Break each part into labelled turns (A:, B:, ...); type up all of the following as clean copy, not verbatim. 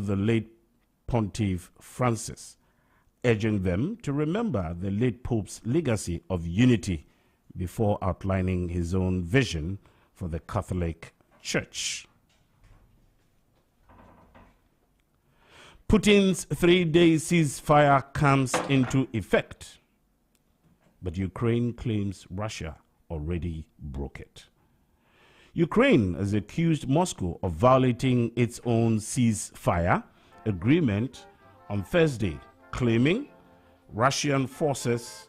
A: of the late Pontiff Francis, urging them to remember the late Pope's legacy of unity before outlining his own vision for the Catholic Church. Putin's 3-day ceasefire comes into effect, but Ukraine claims Russia already broke it. Ukraine has accused Moscow of violating its own ceasefire agreement on Thursday, claiming Russian forces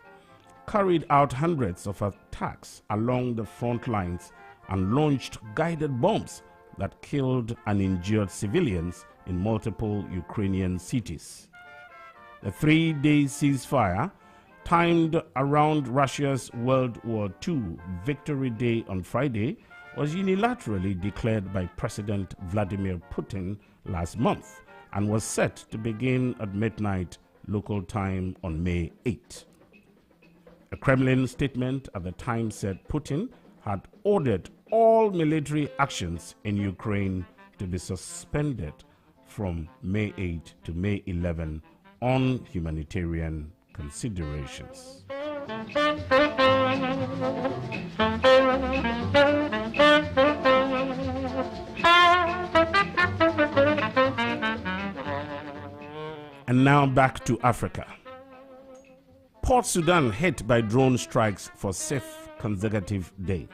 A: carried out hundreds of attacks along the front lines and launched guided bombs that killed and injured civilians in multiple Ukrainian cities. The 3-day ceasefire, timed around Russia's World War II Victory Day on Friday, was unilaterally declared by President Vladimir Putin last month and was set to begin at midnight local time on May 8. A Kremlin statement at the time said Putin had ordered all military actions in Ukraine to be suspended from May 8 to May 11 on humanitarian considerations. And now back to Africa. Port Sudan hit by drone strikes for 6th consecutive day.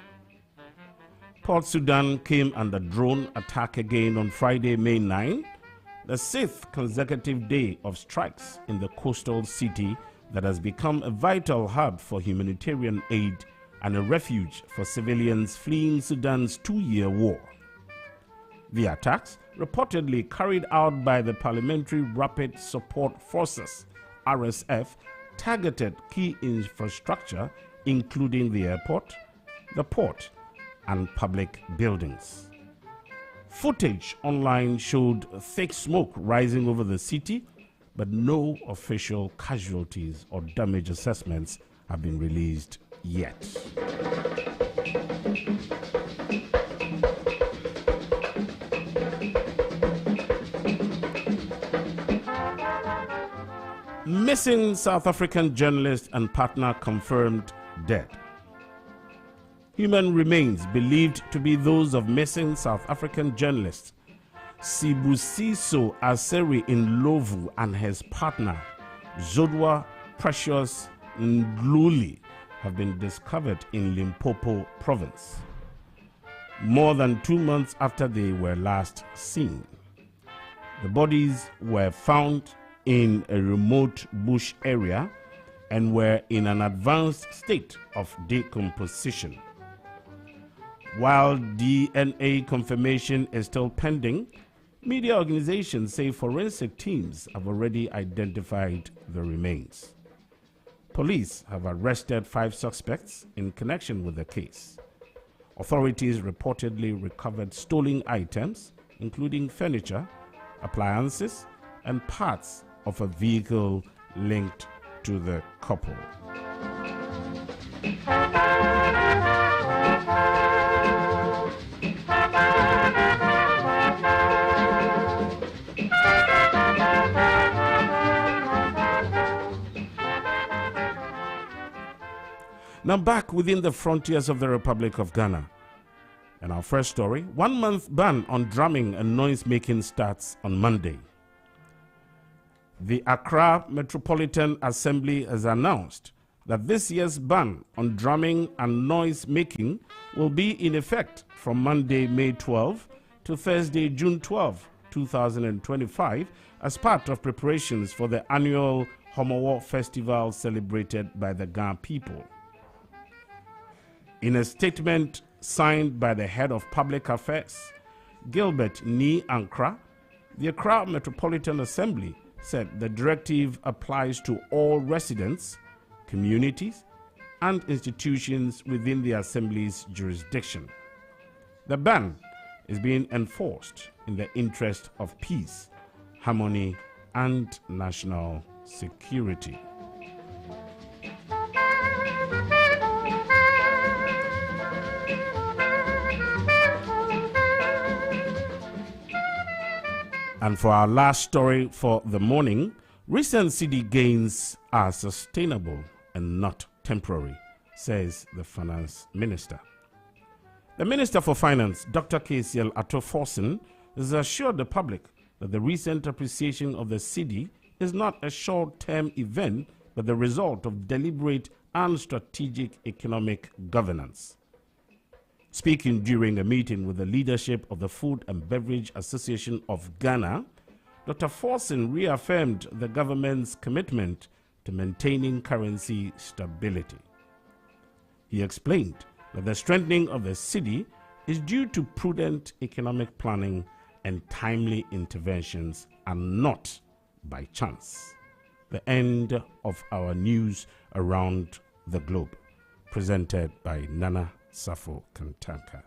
A: Port Sudan came under drone attack again on Friday, May 9, the 6th consecutive day of strikes in the coastal city that has become a vital hub for humanitarian aid and a refuge for civilians fleeing Sudan's 2-year war. The attacks, reportedly carried out by the Parliamentary Rapid Support Forces, RSF, targeted key infrastructure, including the airport, the port, and public buildings. Footage online showed thick smoke rising over the city, but no official casualties or damage assessments have been released yet. Missing South African journalist and partner confirmed dead. Human remains believed to be those of missing South African journalist Sibusiso Aseri Ndlovu and his partner Zodwa Precious Ndluli have been discovered in Limpopo province, more than 2 months after they were last seen. The bodies were found in a remote bush area and were in an advanced state of decomposition. While DNA confirmation is still pending, media organizations say forensic teams have already identified the remains. Police have arrested 5 suspects in connection with the case. Authorities reportedly recovered stolen items, including furniture, appliances, and parts of a vehicle linked to the couple. Now back within the frontiers of the Republic of Ghana. And our first story, 1-month ban on drumming and noise-making starts on Monday. The Accra Metropolitan Assembly has announced that this year's ban on drumming and noise-making will be in effect from Monday, May 12 to Thursday, June 12, 2025, as part of preparations for the annual Homowo Festival celebrated by the Ga people. In a statement signed by the head of public affairs, Gilbert Ni Ankra, the Accra Metropolitan Assembly said the directive applies to all residents, communities, and institutions within the Assembly's jurisdiction. The ban is being enforced in the interest of peace, harmony, and national security. And for our last story for the morning, recent city gains are sustainable and not temporary, says the finance minister. The Minister for Finance, Dr. KCL Ato-Forson, has assured the public that the recent appreciation of the cedi is not a short-term event, but the result of deliberate and strategic economic governance. Speaking during a meeting with the leadership of the Food and Beverage Association of Ghana, Dr. Forson reaffirmed the government's commitment to maintaining currency stability. He explained that the strengthening of the cedi is due to prudent economic planning and timely interventions and not by chance. The end of our news around the globe, presented by Nana Safo Kantanka.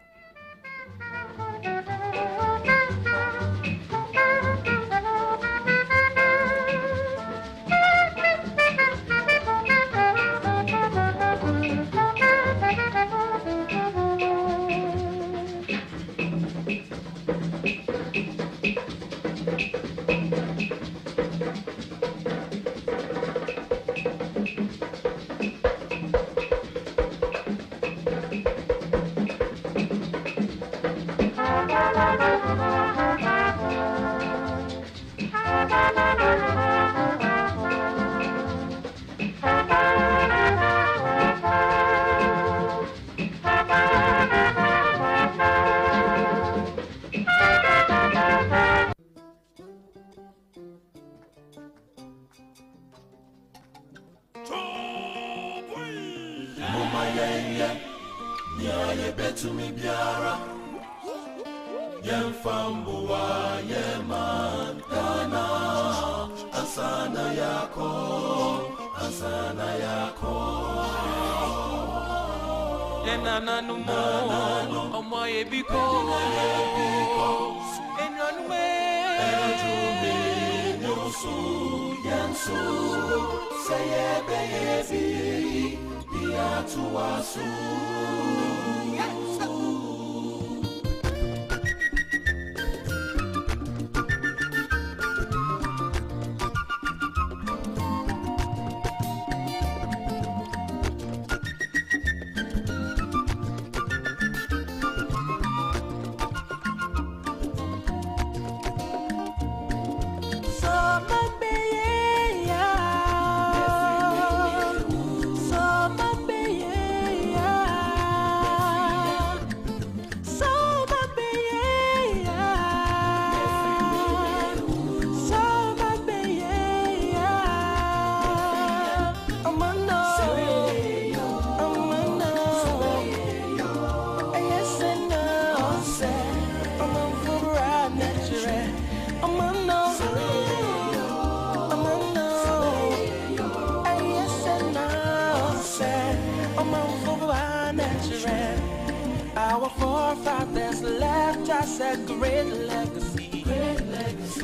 B: Our forefathers left us a great legacy.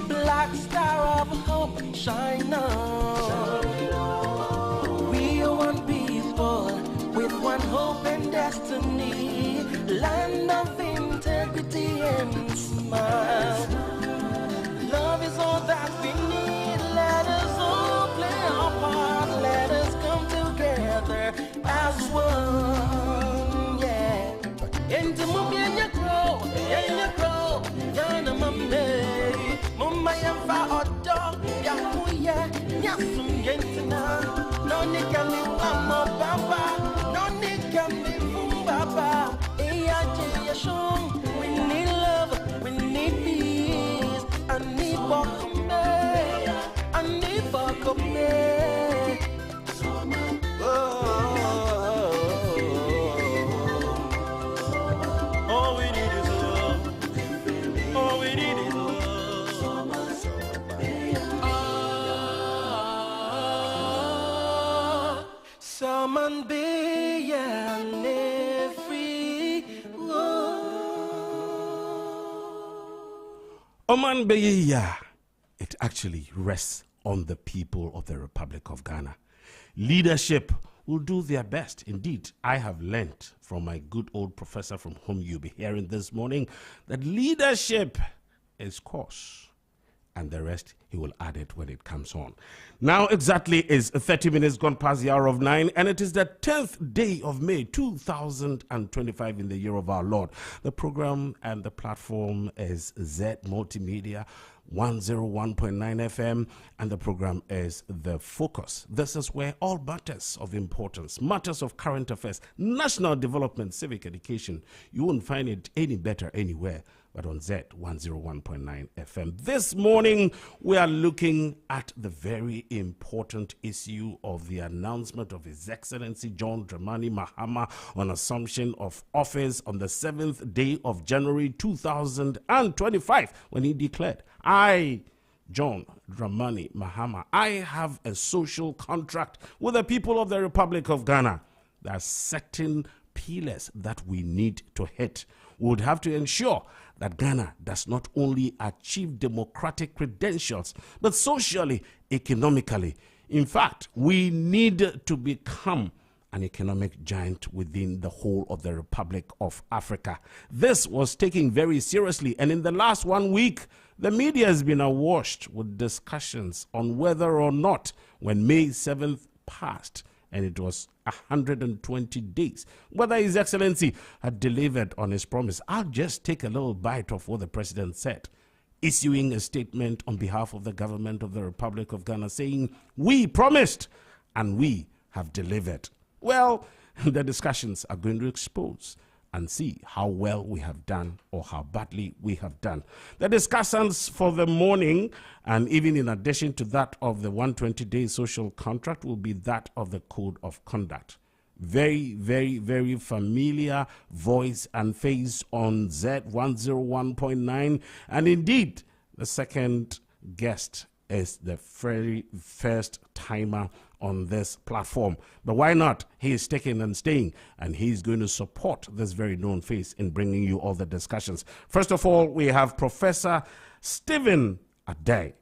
B: Black star of hope shine on. We are one people with one hope and destiny. Land of integrity and smile. Love is all that we need. Let us all play our part. Let us come together as one. Yeah. Into Mumia grow, Yana Mummy, Mumma Yamfa or dog, Yamuya, Yasum Yentina, no Nikami Mama Baba, no Nikami Baba, Eya Shong. We need love, we need peace, I need Bakome, I need Bakome. Someone be and free.
A: Oman Beyeya. It actually rests on the people of the Republic of Ghana. Leadership will do their best. Indeed, I have learnt from my good old professor from whom you'll be hearing this morning that leadership is course and the rest he will add it when it comes on. Now exactly is 30 minutes gone past the hour of 9, and it is the 10th day of May 2025 in the year of our Lord. The program and the platform is Z Multimedia 101.9 FM, and the program is The Focus. This is where all matters of importance, matters of current affairs, national development, civic education, you won't find it any better anywhere but on Z 101.9 FM. This morning, we are looking at the very important issue of the announcement of His Excellency John Dramani Mahama on assumption of office on the 7th day of January 2025, when he declared, I, John Dramani Mahama, I have a social contract with the people of the Republic of Ghana. There are certain pillars that we need to hit. We would have to ensure that Ghana does not only achieve democratic credentials, but socially, economically. In fact, we need to become an economic giant within the whole of the Republic of Africa. This was taken very seriously, and in the last 1 week, the media has been awash with discussions on whether or not, when May 7th passed, and it was 120 days, whether His Excellency had delivered on his promise. I'll just take a little bite of what the president said, issuing a statement on behalf of the government of the Republic of Ghana saying, we promised and we have delivered. Well, the discussions are going to expose and see how well we have done or how badly we have done. The discussions for the morning, and even in addition to that of the 120-day social contract, will be that of the Code of Conduct. Very, very, very familiar voice and face on Z 101.9. And indeed, the second guest is the very first timer on this platform. But why not? He is sticking and staying, and he's going to support this very known face in bringing you all the discussions. First of all, we have Professor Stephen Adei,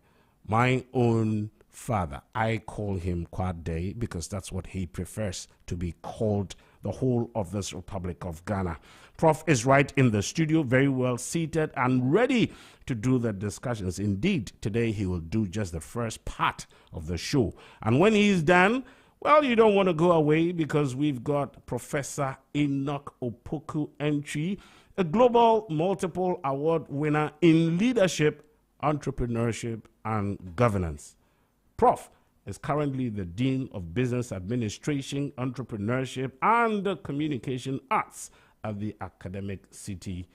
A: my own father. I call him Kwadei because that's what he prefers to be called the whole of this Republic of Ghana. Prof is right in the studio, very well seated and ready to do the discussions. Indeed, today he will do just the first part of the show. And when he's done, well, you don't want to go away because we've got Professor Enoch Opoku Entry, a global multiple award winner in leadership, entrepreneurship, and governance. Prof is currently the Dean of Business Administration, Entrepreneurship, and Communication Arts at the Academic City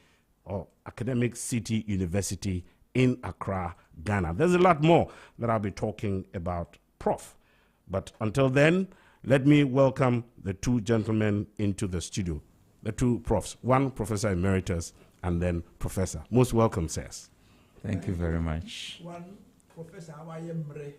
A: University in Accra, Ghana. There's a lot more that I'll be talking about, Prof. But until then, let me welcome the two gentlemen into the studio, the two profs, one Professor Emeritus and then Professor. Most welcome, sirs.
C: Thank you very much.
D: One Professor Awayemre.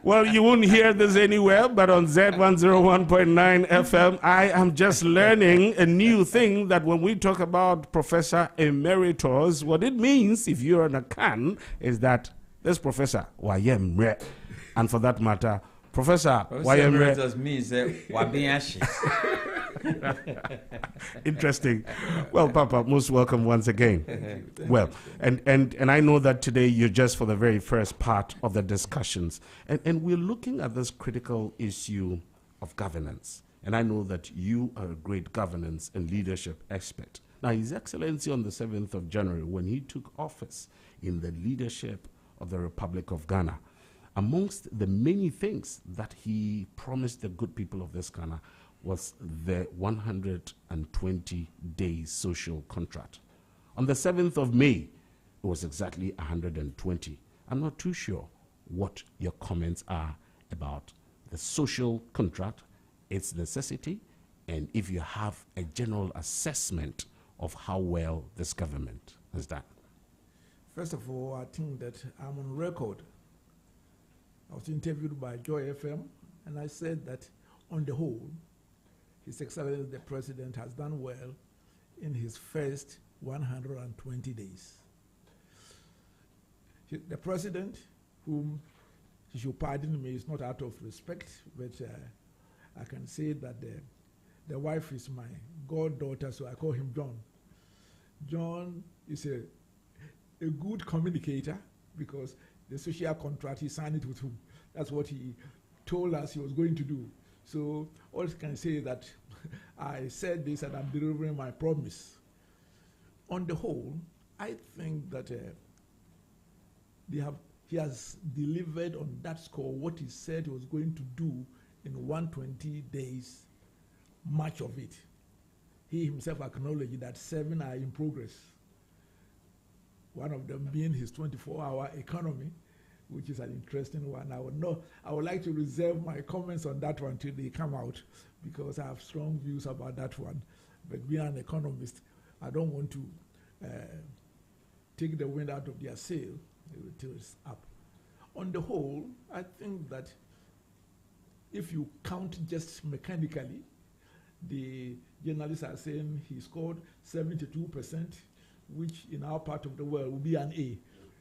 A: Well, you won't hear this anywhere but on Z 101.9 FM. I am just learning a new thing that when we talk about Professor Emeritus, what it means, if you're in a can, is that this Professor Wayemre, and for that matter, Professor Wayemre.
C: Emeritus means Wabiashi.
A: Interesting. Well, Papa, most welcome once again. Well, and I know that today you're just for the very first part of the discussions. And we're looking at this critical issue of governance. And I know that you are a great governance and leadership expert. Now, His Excellency on the 7th of January, when he took office in the leadership of the Republic of Ghana, amongst the many things that he promised the good people of this Ghana was the 120-day social contract. On the 7th of May, it was exactly 120. I'm not too sure what your comments are about the social contract, its necessity, and if you have a general assessment of how well this government has done.
D: First of all, I think that I'm on record. I was interviewed by Joy FM, and I said that on the whole, His Excellency the President has done well in his first 120 days. The President, whom he should pardon me, is not out of respect, but I can say that the wife is my goddaughter, so I call him John. John is a good communicator because the social contract, he signed it with him. That's what he told us he was going to do. So all I can say is that I said this and I'm delivering my promise. On the whole, I think that he has delivered on that score what he said he was going to do in 120 days, much of it. He himself acknowledged that 7 are in progress. One of them being his 24-hour economy, which is an interesting one. I would like to reserve my comments on that one till they come out, because I have strong views about that one. But being an economist, I don't want to take the wind out of their sail till it's up. On the whole, I think that if you count just mechanically, the journalists are saying he scored 72%, which in our part of the world will be an A.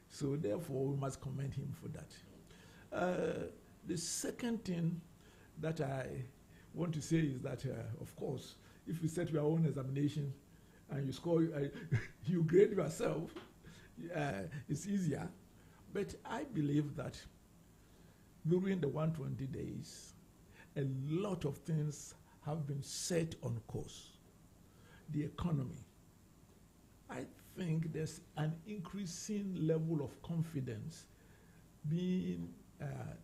D: So therefore, we must commend him for that. The second thing that I want to say is that, of course, if you set your own examination and you score, you grade yourself, it's easier. But I believe that during the 120 days, a lot of things have been set on course. The economy. I think there's an increasing level of confidence being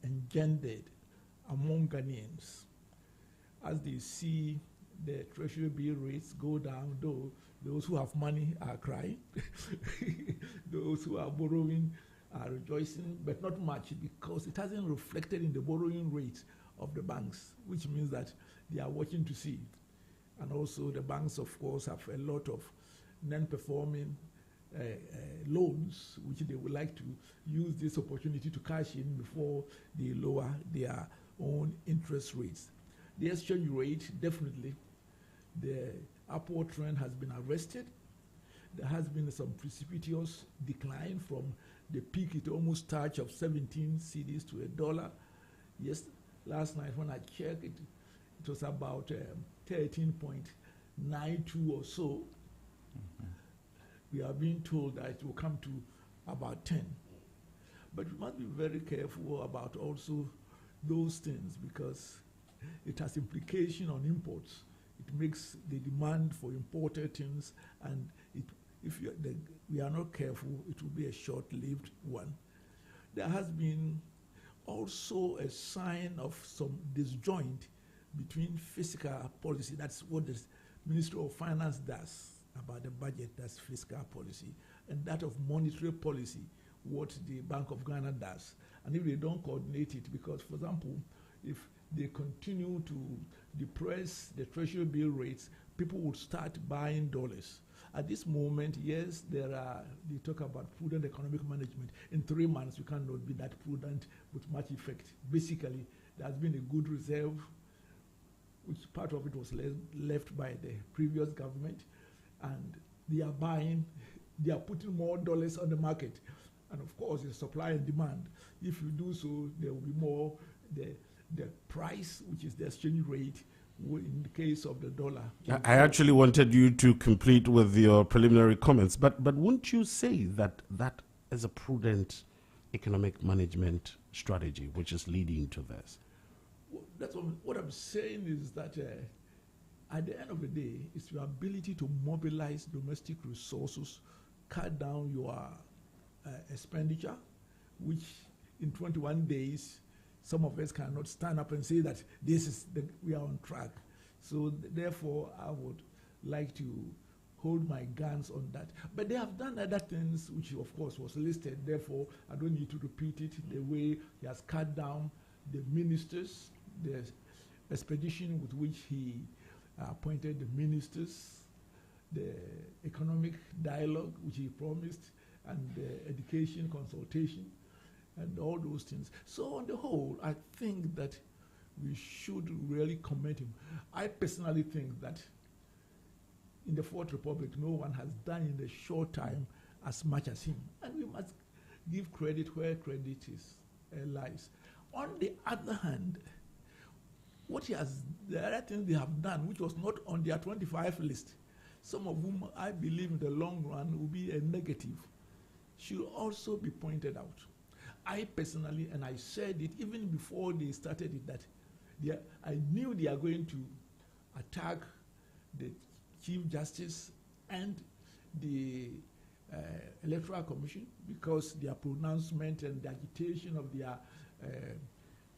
D: engendered among Ghanaians as they see the treasury bill rates go down, though those who have money are crying. Those who are borrowing are rejoicing, but not much, because it hasn't reflected in the borrowing rates of the banks, which means that they are watching to see. And also the banks, of course, have a lot of non-performing loans, which they would like to use this opportunity to cash in before they lower their own interest rates. The exchange rate, definitely, the upward trend has been arrested. There has been some precipitous decline from the peak it almost touched of 17 cedis to $1. Yes, last night when I checked it, it was about 13.92 or so. We are being told that it will come to about 10. But we must be very careful about also those things, because it has implication on imports. It makes the demand for imported things, and if we are not careful, it will be a short-lived one. There has been also a sign of some disjoint between fiscal policy, that's what the Ministry of Finance does about the budget, that's fiscal policy, and that of monetary policy, what the Bank of Ghana does. And if they don't coordinate it, because, for example, if they continue to depress the treasury bill rates, people would start buying dollars. At this moment, yes, they talk about prudent economic management. In 3 months, you cannot be that prudent with much effect. Basically, there has been a good reserve, which part of it was left by the previous government, and they are buying, they are putting more dollars on the market. And of course, it's supply and demand. If you do so, there will be more, the price, which is the exchange rate, in the case of the dollar.
A: I actually wanted you to complete with your preliminary comments, but wouldn't you say that that is a prudent economic management strategy which is leading to this?
D: Well, that's what I'm saying is that at the end of the day, it's your ability to mobilize domestic resources, cut down your expenditure, which in 21 days, some of us cannot stand up and say that we are on track. So therefore, I would like to hold my guns on that. But they have done other things, which of course was listed. Therefore, I don't need to repeat it. The way he has cut down the ministers, the expedition with which he appointed the ministers, the economic dialogue, which he promised, and the education consultation, and all those things. So on the whole, I think that we should really commend him. I personally think that in the Fourth Republic, no one has done in a short time as much as him. And we must give credit where credit lies. On the other hand, the other thing they have done, which was not on their 25 list, some of whom I believe in the long run will be a negative, should also be pointed out. I personally, and I said it even before they started it, that I knew they are going to attack the Chief Justice and the Electoral Commission, because their pronouncement and the agitation of their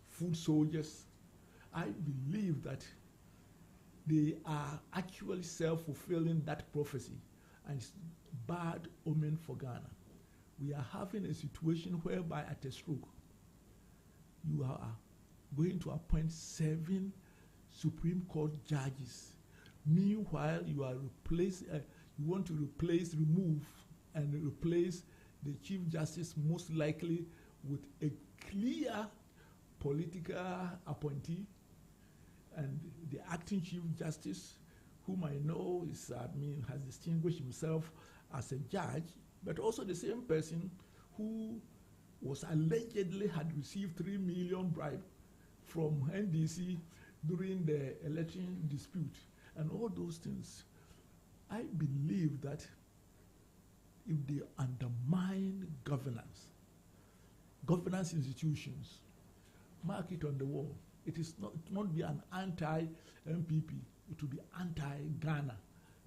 D: foot soldiers. I believe that they are actually self-fulfilling that prophecy, and it's bad omen for Ghana. We are having a situation whereby at a stroke, you are going to appoint 7 Supreme Court judges. Meanwhile, you want to remove and replace the Chief Justice, most likely with a clear political appointee, and the acting Chief Justice, whom I know has distinguished himself as a judge, but also the same person who was allegedly had received 3 million bribe from NDC during the election dispute, and all those things. I believe that if they undermine governance institutions, mark it on the wall. It not be an anti-MPP, it will be anti-Ghana,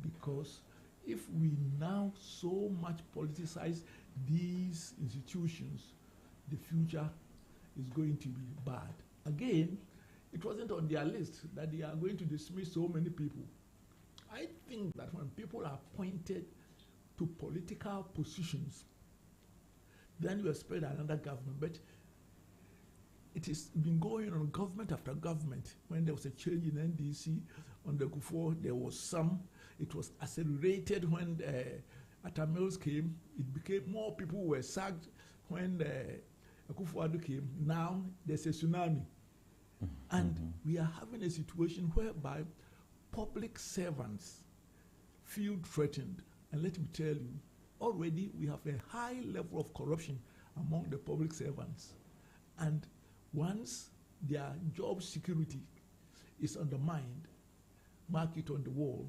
D: because if we now so much politicize these institutions, the future is going to be bad. Again, it wasn't on their list that they are going to dismiss so many people. I think that when people are appointed to political positions, then you expect another government. But it has been going on government after government. When there was a change in NDC under Kufuor, there was some. It was accelerated when Atta Mills came. It became more people were sacked when Akufo-Addo came. Now there's a tsunami. And we are having a situation whereby public servants feel threatened. And let me tell you, already we have a high level of corruption among the public servants. And once their job security is undermined, mark it on the wall,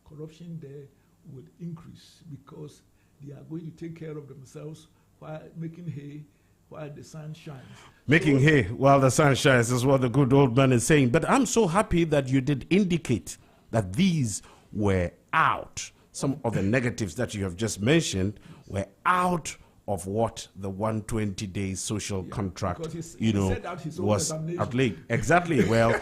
D: corruption there will increase, because they are going to take care of themselves while making hay while the sun shines.
A: Making hay while the sun shines is what the good old man is saying. But I'm so happy that you did indicate that these were out. Some of the negatives that you have just mentioned were out of what the 120-day social contract, was outlaid. Exactly. Well,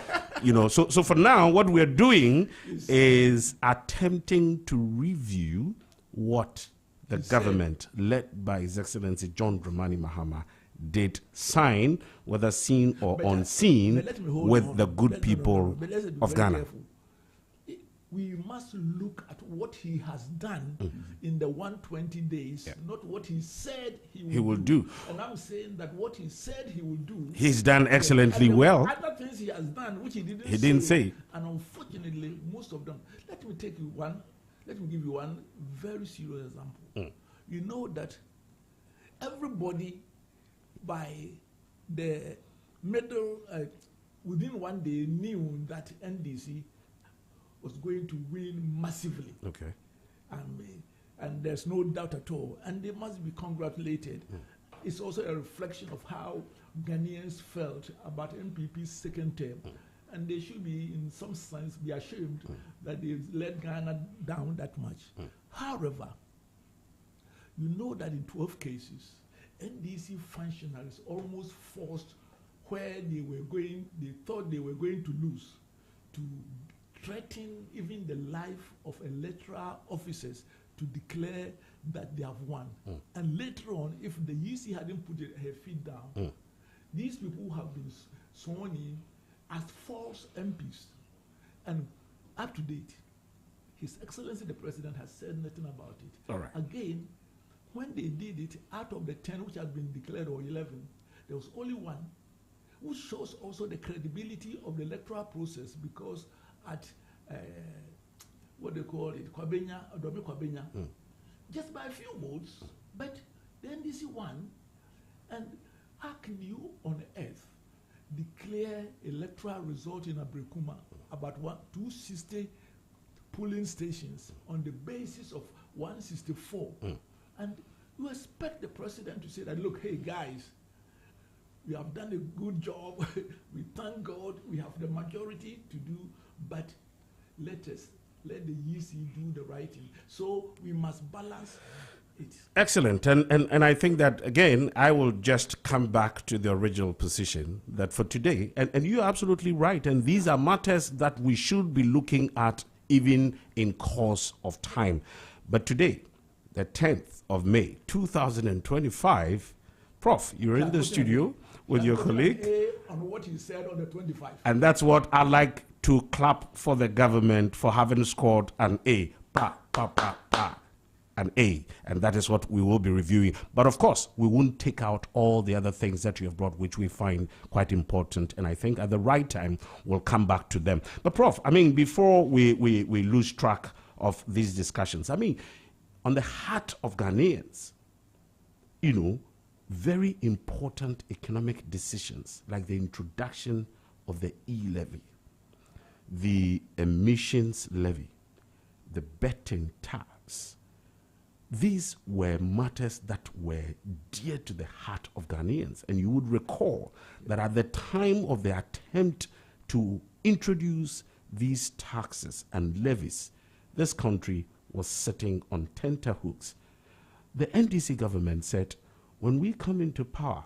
A: so for now, what we're doing is attempting to review what the government, led by His Excellency John Dramani Mahama, did sign, whether seen or unseen, with the good people of Ghana.
D: We must look at what he has done in the 120 days, not what he said he will do. And I'm saying that what he said he will do,
A: he's done excellently well.
D: Other things he has done which he
A: didn't say.
D: And unfortunately, most of them. Let me give you one very serious example. You know that everybody by the middle, within one day, knew that NDC was going to win massively.
A: Okay.
D: And there's no doubt at all. And they must be congratulated. It's also a reflection of how Ghanaians felt about MPP's second term. And they should be, in some sense, be ashamed that they let Ghana down that much. However, you know that in 12 cases, NDC functionaries almost forced where they thought they were going to lose, to threaten even the life of electoral officers to declare that they have won. And later on, if the EC hadn't put her feet down, these people have been sworn in as false MPs. And up to date, His Excellency the President has said nothing about it.
A: All right.
D: Again, when they did it, out of the 10 which had been declared, or 11, there was only one, which shows also the credibility of the electoral process, because at what they call it, Kwabenya, Adobe Kwabenya, just by a few votes, but the NDC won. And how can you on earth declare electoral result in Abrekuma about 260 polling stations on the basis of 164. And you expect the president to say that, look, hey guys, we have done a good job. We thank God we have the majority to do, but let the EC do the right thing. So we must balance it.
A: Excellent. And I think that, again, I will just come back to the original position that for today, and you're absolutely right, and these are matters that we should be looking at even in course of time. But today, the 10th of May, 2025, Prof, you're in the studio with your colleague.
D: On what he said on the 25th.
A: And that's what I like to clap for the government for having scored an A. An A. And that is what we will be reviewing. But of course, we won't take out all the other things that you have brought, which we find quite important. And I think at the right time, we'll come back to them. But Prof, I mean, before we lose track of these discussions, I mean, on the heart of Ghanaians, you know, very important economic decisions like the introduction of the e-levy, the emissions levy, the betting tax. These were matters that were dear to the heart of Ghanaians. And you would recall that at the time of the attempt to introduce these taxes and levies, this country was sitting on tenterhooks. The NDC government said, when we come into power,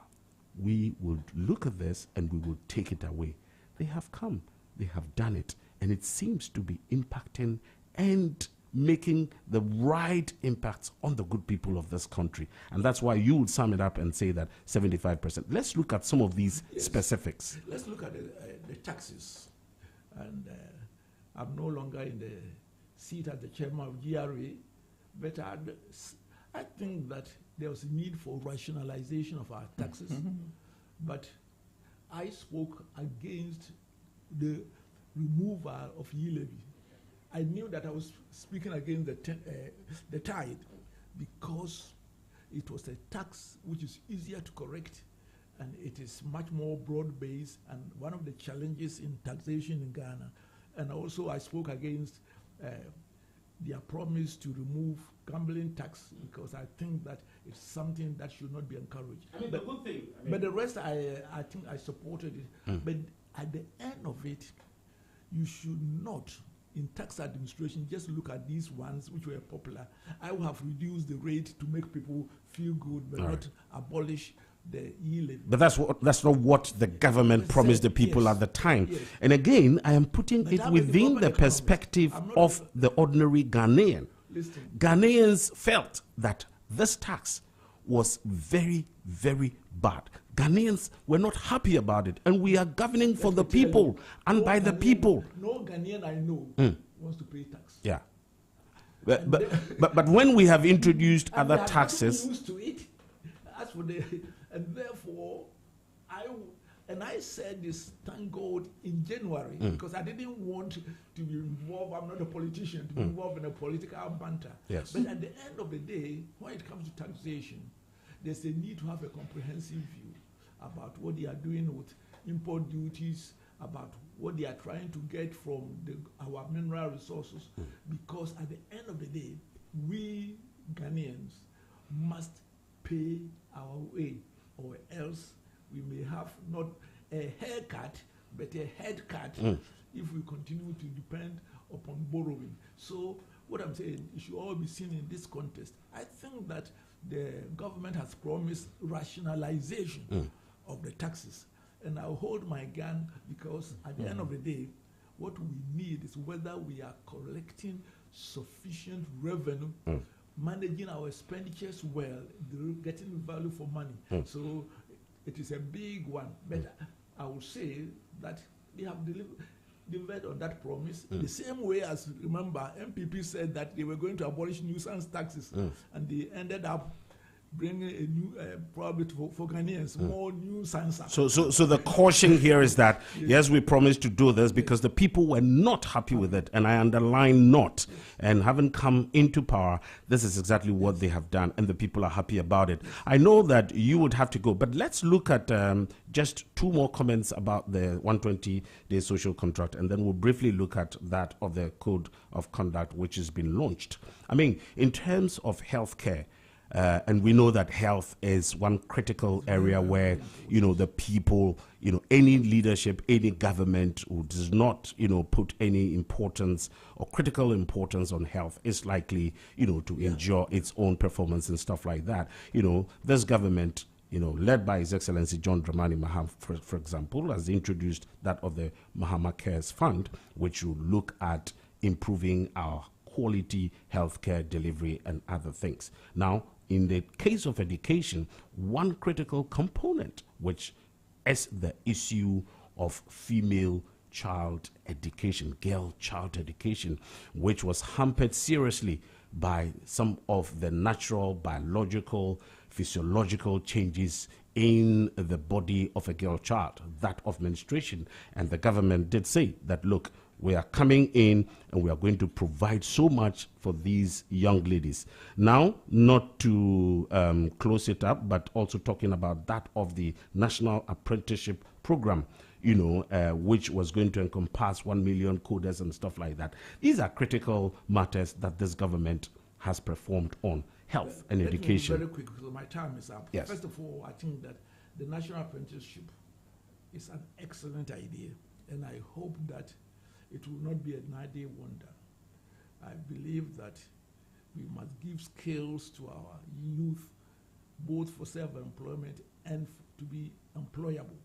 A: we will look at this and we will take it away. They have come, they have done it, and it seems to be impacting and making the right impacts on the good people of this country. And that's why you would sum it up and say that 75%. Let's look at some of these specifics.
D: Let's look at the taxes. And I'm no longer in the seat as the chairman of GRA, but I think that there was a need for rationalization of our taxes. But I spoke against the removal of e-levy. I knew that I was speaking against the tithe because it was a tax which is easier to correct, and it is much more broad-based, and one of the challenges in taxation in Ghana. And also I spoke against their promise to remove gambling tax, because I think that it's something that should not be encouraged.
A: I mean, the good thing.
D: But the rest, I think I supported it. But at the end of it, you should not, in tax administration, just look at these ones which were popular. I will have reduced the rate to make people feel good, but not abolish the e-levy.
A: But that's not what the government promised the people at the time.
D: Yes.
A: And again, I am putting it within the perspective of the ordinary Ghanaian.
D: Listen.
A: Ghanaians felt that this tax was very, very bad. Ghanaians were not happy about it, and we are governing for the people and by the people.
D: No Ghanaian I know wants to pay tax.
A: Yeah. But when we have introduced other taxes,
D: used to it. As for the, and therefore, I said this, thank God, in January, because I didn't want to be involved. I'm not a politician, to be involved in a political banter.
A: Yes.
D: But at the end of the day, when it comes to taxation, there's a need to have a comprehensive view about what they are doing with import duties, about what they are trying to get from our mineral resources, because at the end of the day, we Ghanaians must pay our way, or else we may have not a haircut, but a head cut if we continue to depend upon borrowing. So what I'm saying, it should all be seen in this context. I think that the government has promised rationalization of the taxes. And I'll hold my gun, because at the end of the day, what we need is whether we are collecting sufficient revenue, managing our expenditures well, getting value for money. So it is a big one. But I would say that they have delivered on that promise. The same way as, remember, MPP said that they were going to abolish nuisance taxes, and they ended up bring a new, probably for Ghanaians, more new science.
A: So the caution here is that, yes, we promised to do this because the people were not happy with it, and I underline not, and haven't come into power. This is exactly what they have done, and the people are happy about it. I know that you would have to go, but let's look at just two more comments about the 120-day social contract, and then we'll briefly look at that of the Code of Conduct, which has been launched. I mean, in terms of healthcare, and we know that health is one critical area where, the people, any leadership, any government who does not, put any importance or critical importance on health is likely, to endure its own performance and stuff like that. This government, led by His Excellency John Dramani Mahama, for example, has introduced that of the Mahama Cares Fund, which will look at improving our quality healthcare delivery and other things. Now, in the case of education, one critical component, which is the issue of female child education, girl child education, which was hampered seriously by some of the natural, biological, physiological changes in the body of a girl child, that of menstruation. And the government did say that, look, we are coming in and we are going to provide so much for these young ladies. Now, not to close it up, but also talking about that of the National Apprenticeship Program, which was going to encompass 1 million coders and stuff like that. These are critical matters that this government has performed on health and education.
D: Very quick, because my time is up.
A: Yes.
D: First of all, I think that the National Apprenticeship is an excellent idea, and I hope that it will not be a 9-day wonder. I believe that we must give skills to our youth, both for self-employment and to be employable.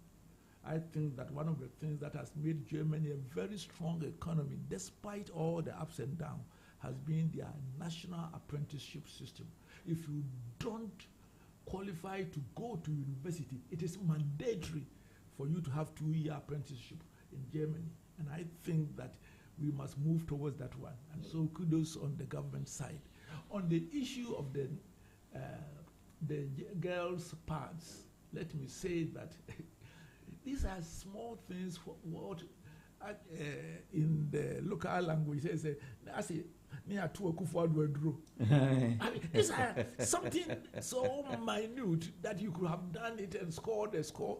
D: I think that one of the things that has made Germany a very strong economy, despite all the ups and downs, has been their national apprenticeship system. If you don't qualify to go to university, it is mandatory for you to have 2-year apprenticeship in Germany. And I think that we must move towards that one. And so kudos on the government side. On the issue of the girls' parts, let me say that these are small things for what in the local language they say, these are something so minute that you could have done it and scored a score,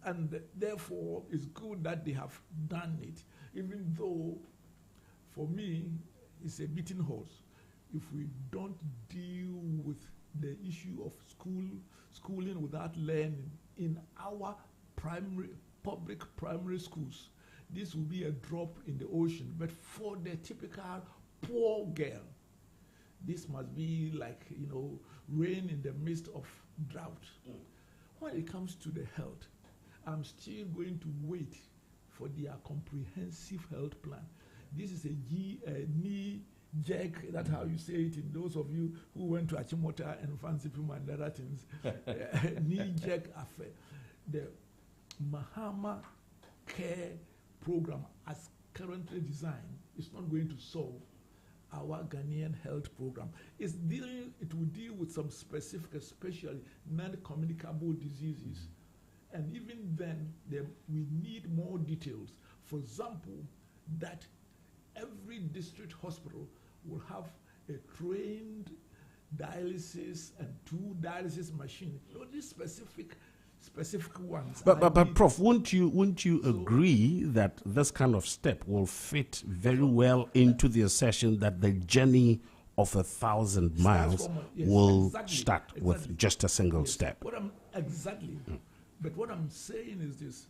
D: and therefore it's good that they have done it, even though for me it's a beating horse. If we don't deal with the issue of schooling without learning in our public primary schools, this will be a drop in the ocean. But for the typical poor girl, this must be like, rain in the midst of drought. When it comes to the health, I'm still going to wait for their comprehensive health plan. This is a knee jerk, that's how you say it in those of you who went to Achimota and Fancy Puma and other things. Knee jerk affair. The Mahama Care Program, as currently designed, is not going to solve our Ghanaian health program. It will deal with some specific, especially non-communicable diseases. And even then, we need more details. For example, that every district hospital will have a trained dialysis and 2 dialysis machines. These specific ones.
A: But Prof, won't you agree that this kind of step will fit very well into the assertion that the journey of 1,000 miles will start with just a single step?
D: But what I'm saying is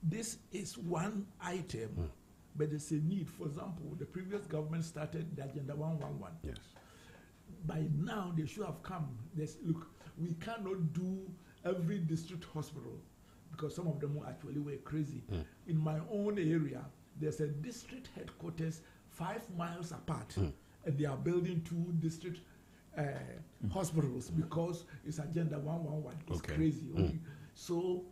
D: this is one item, but there's a need. For example, the previous government started the Agenda 111.
A: Yes.
D: By now, they should have come. Look, we cannot do every district hospital because some of them actually were crazy. In my own area, there's a district headquarters 5 miles apart, and they are building 2 district hospitals because it's Agenda 111. It's crazy. So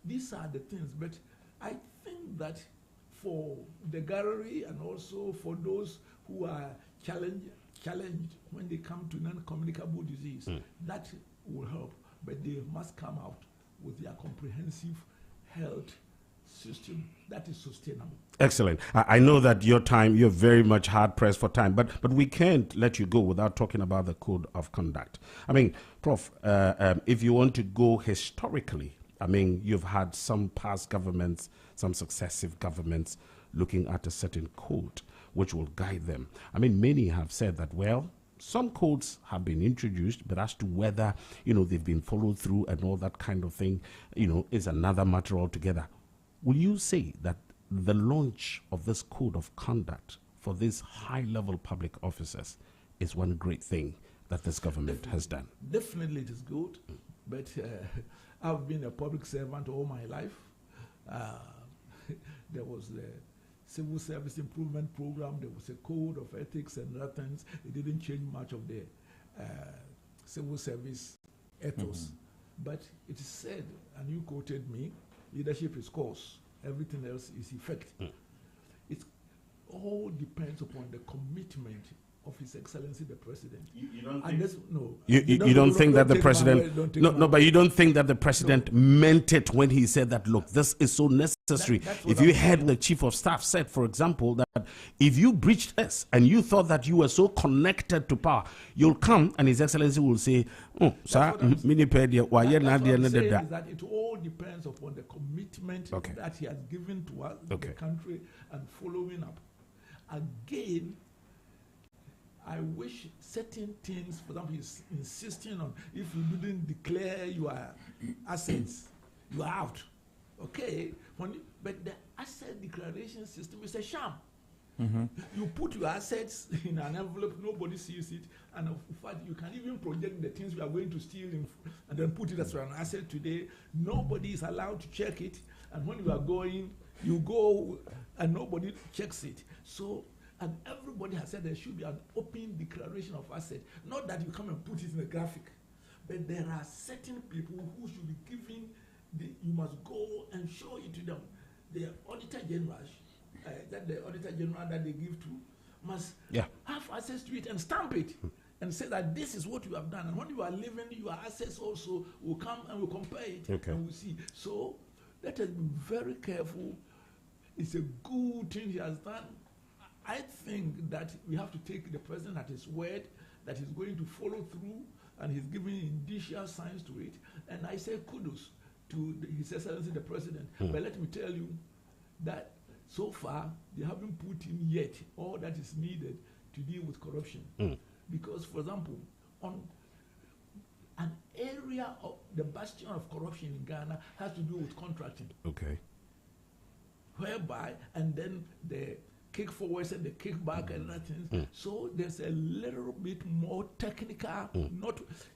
D: these are the things. But I think that for the gallery and also for those who are challenged when they come to non-communicable disease. That will help, but they must come out with their comprehensive health system that is sustainable.
A: Excellent. I know that you're very much hard pressed for time, but we can't let you go without talking about the code of conduct. I mean, Prof, if you want to go historically, I mean, you've had some past governments, some successive governments looking at a certain code which will guide them. I mean, many have said that, well, some codes have been introduced, but as to whether, they've been followed through and all that kind of thing, is another matter altogether. Will you say that the launch of this code of conduct for these high-level public officers is one great thing that this government has done?
D: Definitely it is good, but I've been a public servant all my life. There was the Civil Service Improvement Program, there was a code of ethics and other things. It didn't change much of the civil service ethos. But it is said, and you quoted me, leadership is cause, everything else is effect. It all depends upon the commitment of His Excellency the President.
A: You don't think?
D: You
A: don't think that the President? But you don't think that the President meant it when he said that? Look, this is so necessary. If you heard the Chief of Staff said, for example, that if you breached this and you thought that you were so connected to power, you'll come and His Excellency will say, "Oh, sir,
D: that it all depends upon the commitment that he has given to us, the country, and following up. Again, I wish certain things, for example, he's insisting on if you didn't declare your assets, you are out. Okay, but the asset declaration system is a sham. You put your assets in an envelope, nobody sees it, and in fact, you can even project the things you are going to steal and then put it as an asset today. Nobody is allowed to check it, and when you are going, you go and nobody checks it. So, and everybody has said there should be an open declaration of asset. Not that you come and put it in a graphic, but there are certain people who should be given, you must go and show it to them. The Auditor General, the Auditor General that they give to, must have access to it and stamp it and say that this is what you have done. And when you are leaving, your assets also will come and will compare it and we'll see. So let us be very careful. It's a good thing he has done. I think that we have to take the President at his word that he's going to follow through, and he's giving initial signs to it. And I say kudos to His Excellency the President. But let me tell you that so far they haven't put in yet all that is needed to deal with corruption. Because, for example, on an area of the bastion of corruption in Ghana has to do with contracting. Whereby, and then the kick forwards and the kickback and other things. So there's a little bit more technical.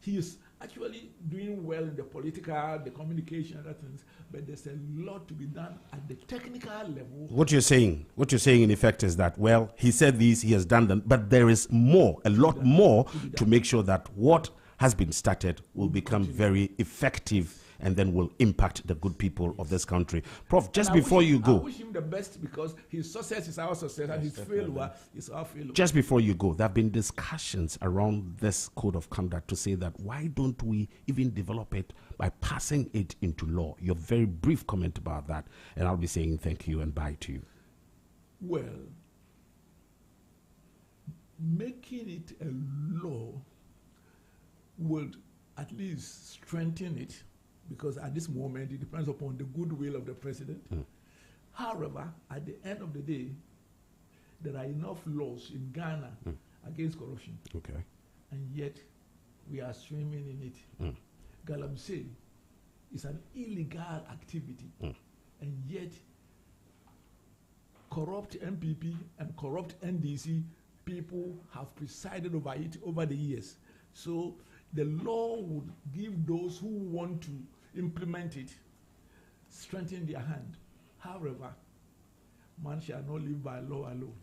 D: He is actually doing well in the political, the communication, and other things, but there's a lot to be done at the technical level.
A: What you're saying in effect is that, well, he said this, he has done that, but there is more, a lot more to make sure that what has been started will become very effective and then will impact the good people of this country. Prof, just before you go,
D: I wish him the best, because his success is our success and his failure is our failure.
A: Just before you go, there have been discussions around this code of conduct to say that why don't we even develop it by passing it into law? Your very brief comment about that, and I'll be saying thank you and bye to you.
D: Well, making it a law would at least strengthen it, because at this moment it depends upon the goodwill of the President. However, at the end of the day, there are enough laws in Ghana against corruption. And yet we are swimming in it. Galamsey is an illegal activity. And yet corrupt MPP and corrupt NDC people have presided over it over the years. So the law would give those who want to implement it strengthen their hand. However, man shall not live by law alone.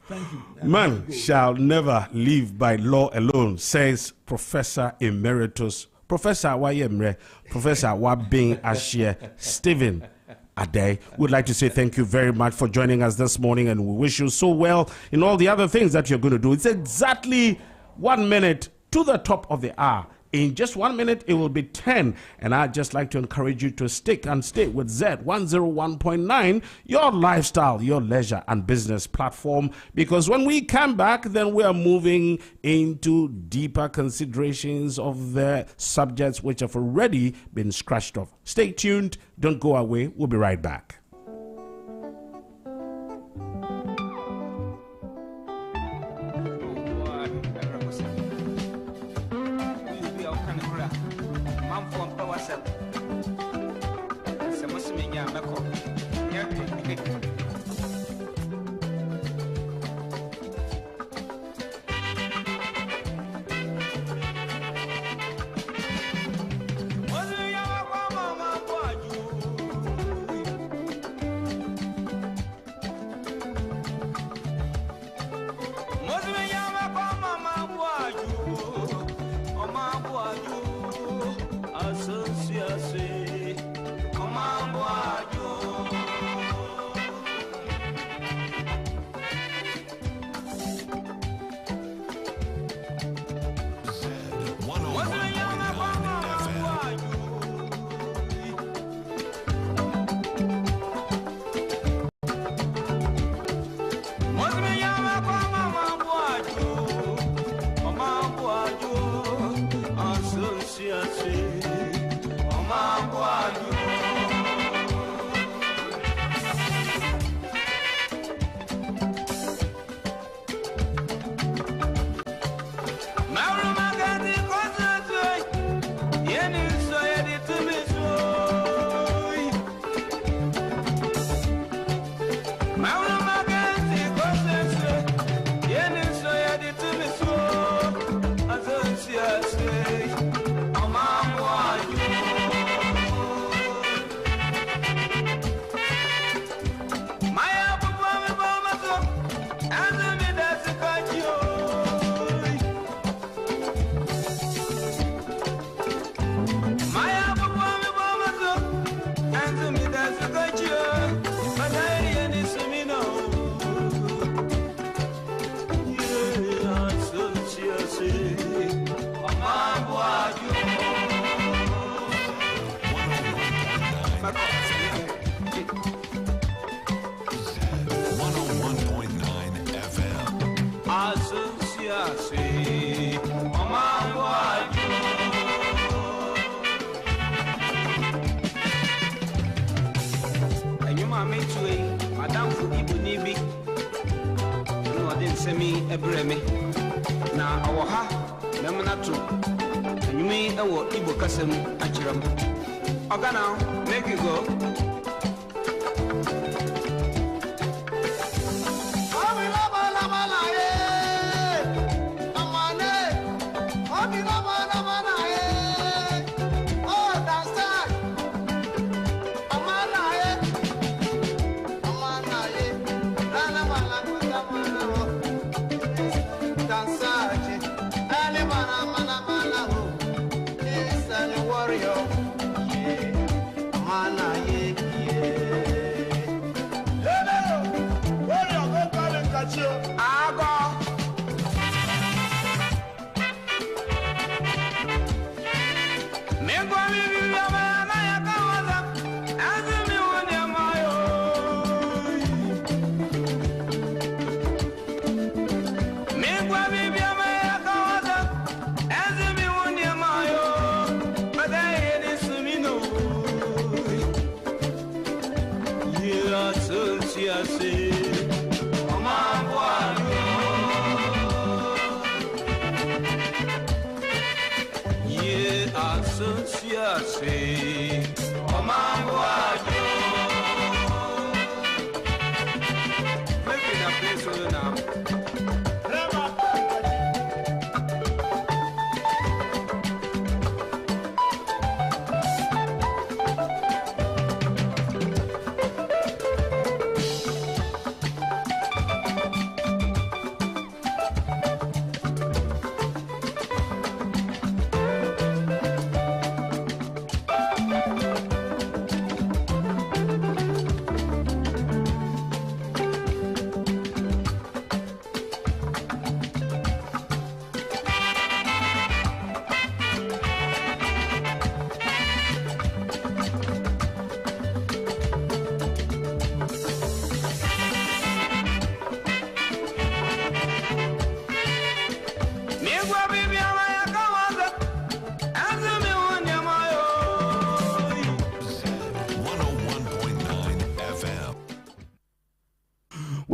D: Thank you.
A: Man shall never live by law alone, says Professor Emeritus, Professor Wayemre, Professor Wabing Ashie, Stephen Adey. We'd like to say thank you very much for joining us this morning, and we wish you so well in all the other things that you're going to do. It's exactly 1 minute to the top of the hour. In just 1 minute, it will be 10. And I'd just like to encourage you to stick and stay with Z101.9, your lifestyle, your leisure and business platform. Because when we come back, then we are moving into deeper considerations of the subjects which have already been scratched off. Stay tuned. Don't go away. We'll be right back.
B: Make it go.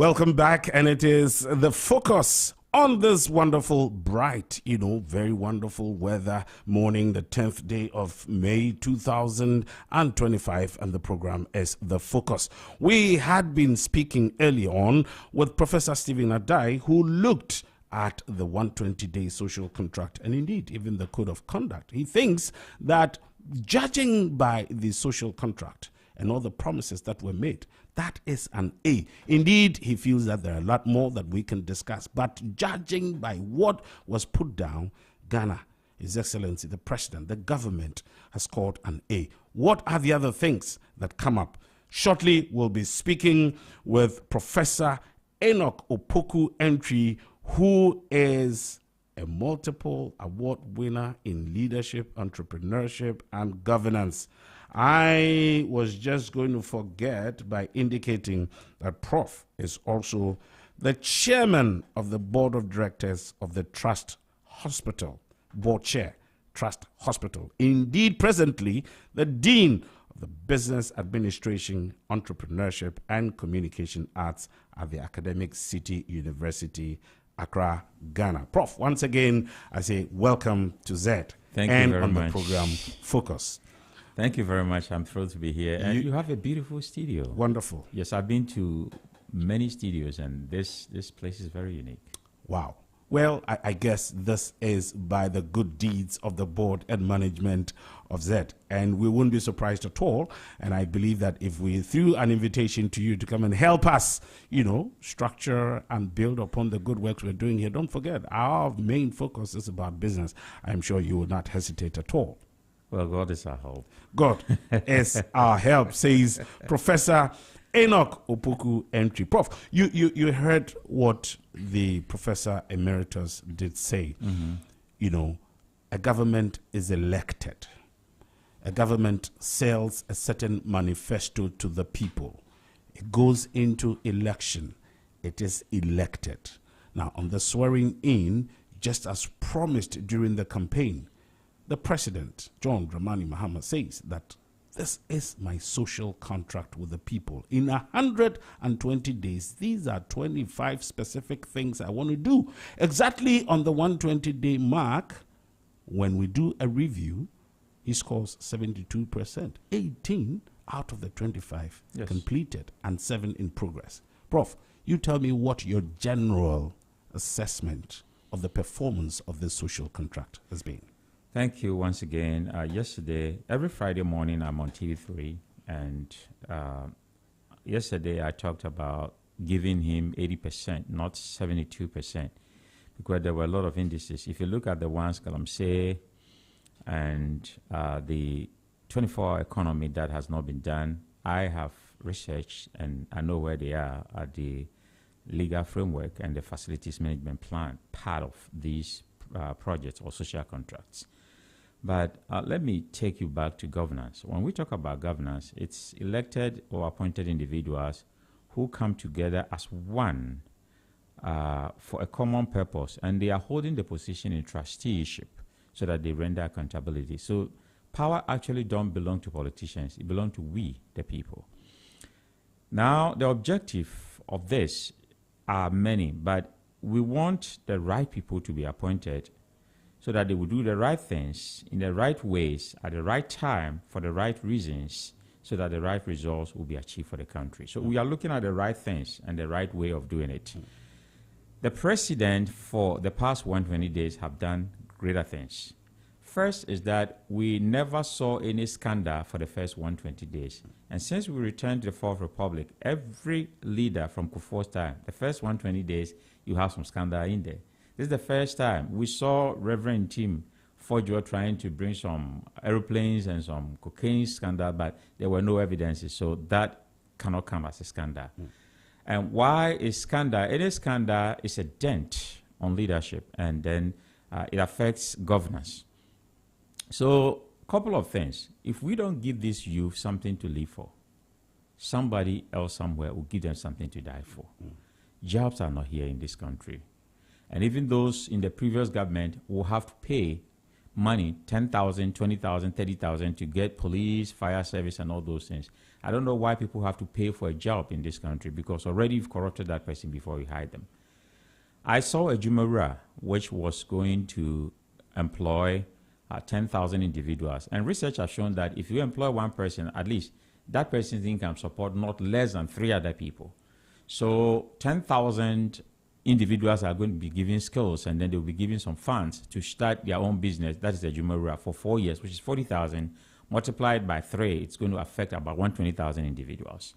A: Welcome back, and it is the focus on this wonderful, bright, very wonderful weather morning, the 10th day of May 2025, and the program is The Focus. We had been speaking earlier on with Professor Stephen Adai, who looked at the 120-day social contract and indeed even the code of conduct. He thinks that judging by the social contract and all the promises that were made, that is an A. Indeed, he feels that there are a lot more that we can discuss, but judging by what was put down, Ghana, His Excellency, the President, the government has scored an A. What are the other things that come up? Shortly, we'll be speaking with Professor Enoch Opoku-Antwi, who is a multiple award winner in leadership, entrepreneurship, and governance. I was just going to forget by indicating that Prof is also the chairman of the board of directors of the Trust Hospital, board chair, Trust Hospital. Indeed, presently, the dean of the Business Administration, Entrepreneurship, and Communication Arts at the Academic City University, Accra, Ghana. Prof, once again, I say welcome to Z.
C: Thank you very
A: on
C: much.
A: The program Focus.
C: Thank you very much. I'm thrilled to be here. And you have a beautiful studio.
A: Wonderful.
C: Yes, I've been to many studios, and this place is very unique.
A: Wow. Well, I guess this is by the good deeds of the board and management of Z. And we wouldn't be surprised at all. And I believe that if we threw an invitation to you to come and help us, structure and build upon the good work we're doing here, don't forget, our main focus is about business. I'm sure you will not hesitate at all.
C: Well, God is our help.
A: God is our help, says Professor Enoch Opoku-Antwi. Prof, you heard what the Professor Emeritus did say. Mm-hmm. A government is elected. A government sells a certain manifesto to the people. It goes into election. It is elected. Now, on the swearing in, just as promised during the campaign, the President, John Dramani Mahama, says that this is my social contract with the people. In 120 days, these are 25 specific things I want to do. Exactly on the 120-day mark, when we do a review, he scores 72%. 18 out of the 25 completed and 7 in progress. Prof, you tell me what your general assessment of the performance of this social contract has been.
C: Thank you once again. Yesterday, every Friday morning, I'm on TV3, and yesterday I talked about giving him 80%, not 72%, because there were a lot of indices. If you look at the ones Galamsey and the 24-hour economy that has not been done, I have researched and I know where they are at the legal framework and the facilities management plan, part of these projects or social contracts. But let me take you back to governance. When we talk about governance, it's elected or appointed individuals who come together as one for a common purpose, and they are holding the position in trusteeship so that they render accountability. So power actually don't belong to politicians. It belongs to we, the people. Now, the objective of this are many, but we want the right people to be appointed so that they will do the right things in the right ways at the right time for the right reasons so that the right results will be achieved for the country. So we are looking at the right things and the right way of doing it. The president for the past 120 days have done greater things. First is that we never saw any scandal for the first 120 days. And since we returned to the Fourth Republic, every leader from Kufuor's time, the first 120 days, you have some scandal in there. This is the first time we saw Reverend Tim Fojo trying to bring some aeroplanes and some cocaine scandal, but there were no evidences, so that cannot come as a scandal. And why is scandal? Any scandal is a dent on leadership, and then it affects governance. So, a couple of things. If we don't give this youth something to live for, somebody else somewhere will give them something to die for. Jobs are not here in this country. And even those in the previous government will have to pay money, 10,000, 20,000, 30,000 to get police, fire service, and all those things. I don't know why people have to pay for a job in this country, because already you've corrupted that person before you hire them. I saw a Jumara which was going to employ 10,000 individuals. And research has shown that if you employ one person, at least that person's income support not less than 3 other people. So 10,000 individuals are going to be given skills, and then they'll be given some funds to start their own business. That is the Jumara for 4 years, which is 40,000. Multiplied by 3, it's going to affect about 120,000 individuals.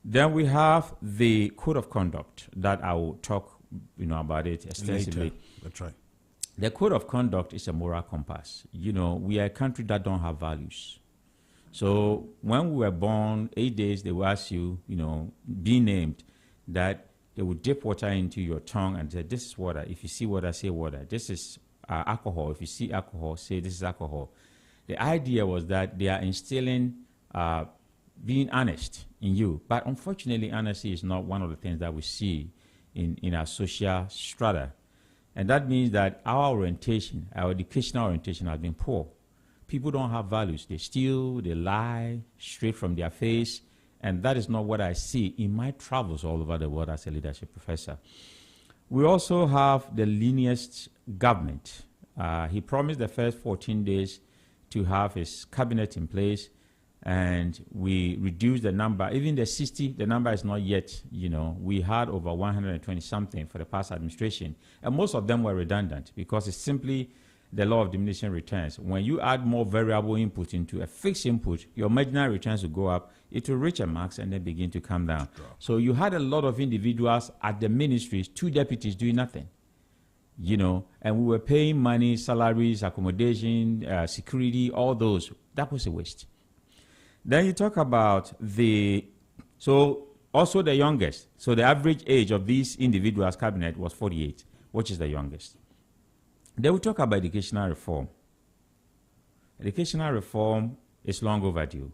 C: Then we have the code of conduct that I will talk about it extensively.
A: Later. That's right.
C: The code of conduct is a moral compass. We are a country that don't have values. So when we were born, 8 days, they will ask you, be named, that they will dip water into your tongue and say, this is water. If you see water, say water. This is alcohol. If you see alcohol, say this is alcohol. The idea was that they are instilling being honest in you. But unfortunately, honesty is not one of the things that we see in our social strata. And that means that our orientation, our educational orientation has been poor. People don't have values. They steal, they lie straight from their face. And that is not what I see in my travels all over the world as a leadership professor. We also have the leanest government. He promised the first 14 days to have his cabinet in place, and we reduced the number. Even the 60, the number is not yet, we had over 120 something for the past administration, and most of them were redundant because it's simply the law of diminishing returns. When you add more variable input into a fixed input, your marginal returns will go up, it will reach a max and then begin to come down. So you had a lot of individuals at the ministries, 2 deputies doing nothing. And we were paying money, salaries, accommodation, security, all those. That was a waste. Then you talk about also the youngest. So the average age of these individuals' cabinet was 48, which is the youngest. Then we talk about educational reform. Educational reform is long overdue.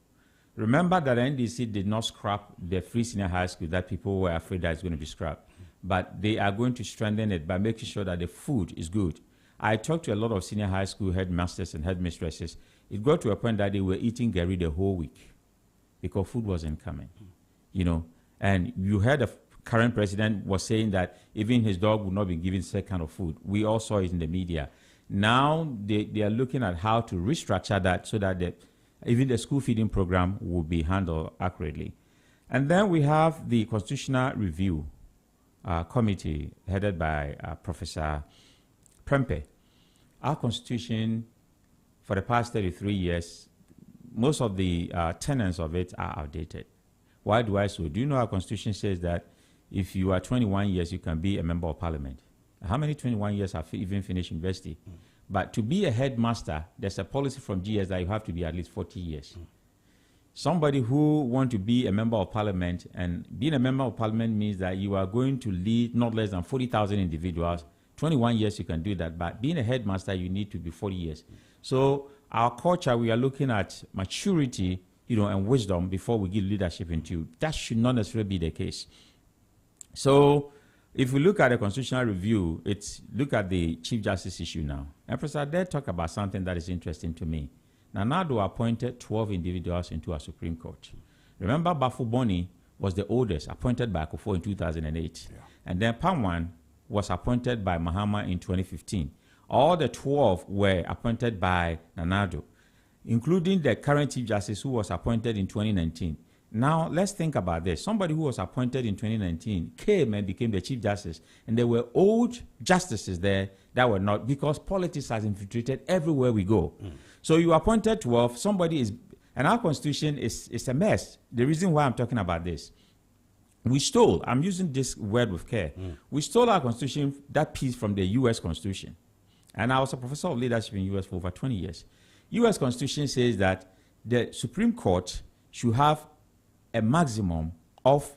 C: Remember that NDC did not scrap the free senior high school that people were afraid that it's going to be scrapped. But they are going to strengthen it by making sure that the food is good. I talked to a lot of senior high school headmasters and headmistresses. It got to a point that they were eating gari the whole week because food wasn't coming, And you heard the current president was saying that even his dog would not be given that kind of food. We all saw it in the media. Now they are looking at how to restructure that so that even the school feeding program will be handled accurately. And then we have the Constitutional Review Committee headed by Professor Prempeh. Our Constitution, for the past 33 years, most of the tenets of it are outdated. Why do I so? Do you know our Constitution says that if you are 21 years, you can be a member of parliament? How many 21 years have even finished university? But to be a headmaster, there's a policy from GS that you have to be at least 40 years. Somebody who wants to be a member of parliament, and being a member of parliament means that you are going to lead not less than 40,000 individuals. 21 years you can do that, but being a headmaster, you need to be 40 years. So our culture, we are looking at maturity, and wisdom before we give leadership into you. That should not necessarily be the case. So if we look at the Constitutional Review, look at the Chief Justice issue now. And Professor Adair talked about something that is interesting to me. Nana Addo appointed 12 individuals into our Supreme Court. Remember, Bafo Boni was the oldest, appointed by Akufo in 2008. Yeah. And then Pamwan was appointed by Mahama in 2015. All the 12 were appointed by Nana Addo, including the current Chief Justice who was appointed in 2019. Now, let's think about this. Somebody who was appointed in 2019 came and became the Chief Justice, and there were old justices there that were not, because politics has infiltrated everywhere we go. So you appointed 12, somebody is, and our Constitution is a mess. The reason why I'm talking about this, we stole, I'm using this word with care, we stole our Constitution, that piece from the U.S. Constitution. And I was a professor of leadership in the U.S. for over 20 years. U.S. Constitution says that the Supreme Court should have a maximum of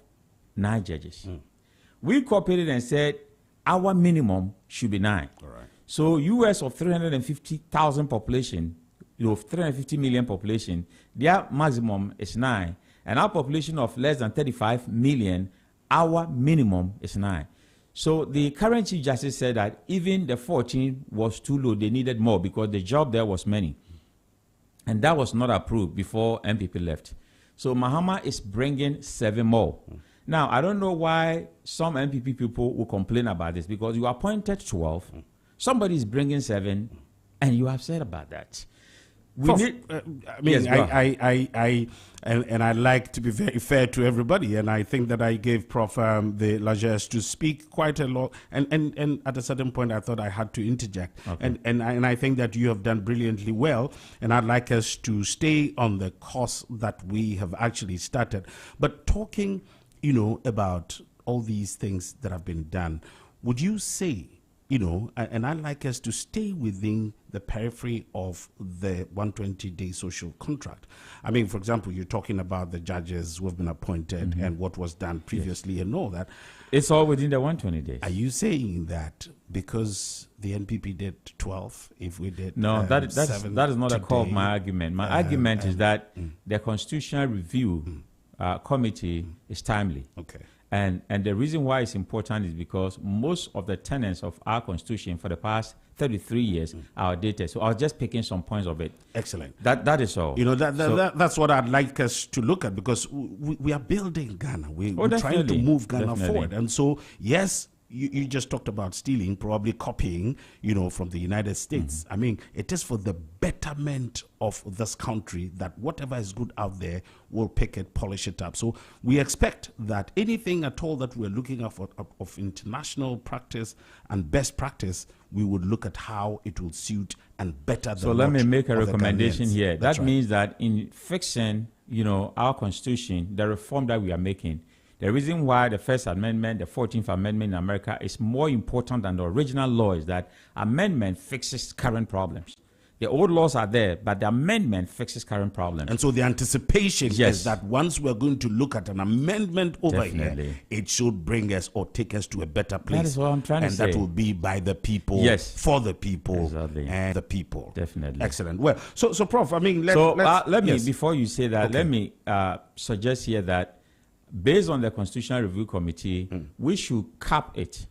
C: 9 judges. We copied it and said our minimum should be 9.
A: All right.
C: So U.S. of 350,000 population, 350 million population, their maximum is 9. And our population of less than 35 million, our minimum is 9. So the current Chief Justice said that even the 14 was too low. They needed more because the job there was many. And that was not approved before MPP left. So Mahama is bringing 7 more. Now, I don't know why some MPP people will complain about this, because you appointed 12, somebody is bringing 7, and you are upset about that.
A: I mean, yes, and I like to be very fair to everybody, and I think that I gave Prof the largesse to speak quite a lot, and at a certain point I thought I had to interject,
C: Okay.
A: and I think that you have done brilliantly well, and I'd like us to stay on the course that we have actually started. But talking, you know, about all these things that have been done, would you say, you know, and I'd like us to stay within the periphery of the 120-day social contract. I mean, for example, you're talking about the judges who have been appointed and what was done previously and all that.
C: It's all within the 120 days.
A: Are you saying that because the NPP did 12, if we did
C: No, that is
A: 7
C: not a core of
A: today,
C: my argument. My argument is that the Constitutional Review Committee is timely.
A: Okay.
C: And the reason why it's important is because most of the tenets of our Constitution for the past 33 years are outdated. So I was just picking some points of it.
A: Excellent.
C: That is all.
A: You know, that's what I'd like us to look at, because we are building Ghana. We're trying to move Ghana forward. And so, yes, you just talked about stealing, probably copying, you know, from the United States. I mean, it is for the betterment of this country that whatever is good out there, we'll pick it, polish it up. So we expect that anything at all that we're looking at of international practice and best practice, we would look at how it will suit and better the
C: So let me make a
A: of the
C: recommendation
A: Ghanaians.
C: here.
A: That's
C: That
A: right.
C: means that in fixing, you know, our Constitution, the reform that we are making, the reason why the First Amendment, the 14th Amendment in America is more important than the original law is that amendment fixes current problems. The old laws are there, but the amendment fixes current problems.
A: And so the anticipation
C: Yes.
A: is that once we're going to look at an amendment over here,
C: Definitely.
A: it should bring us or take us to a better place.
C: That is what I'm trying to
A: and
C: say.
A: that will be by the people,
C: Yes.
A: for the people,
C: Exactly.
A: and the people.
C: Definitely.
A: Excellent. Well, so Prof, I mean,
C: let me,
A: yes.
C: before you say that,
A: Okay.
C: let me suggest here that based on the Constitutional Review Committee, we should cap it.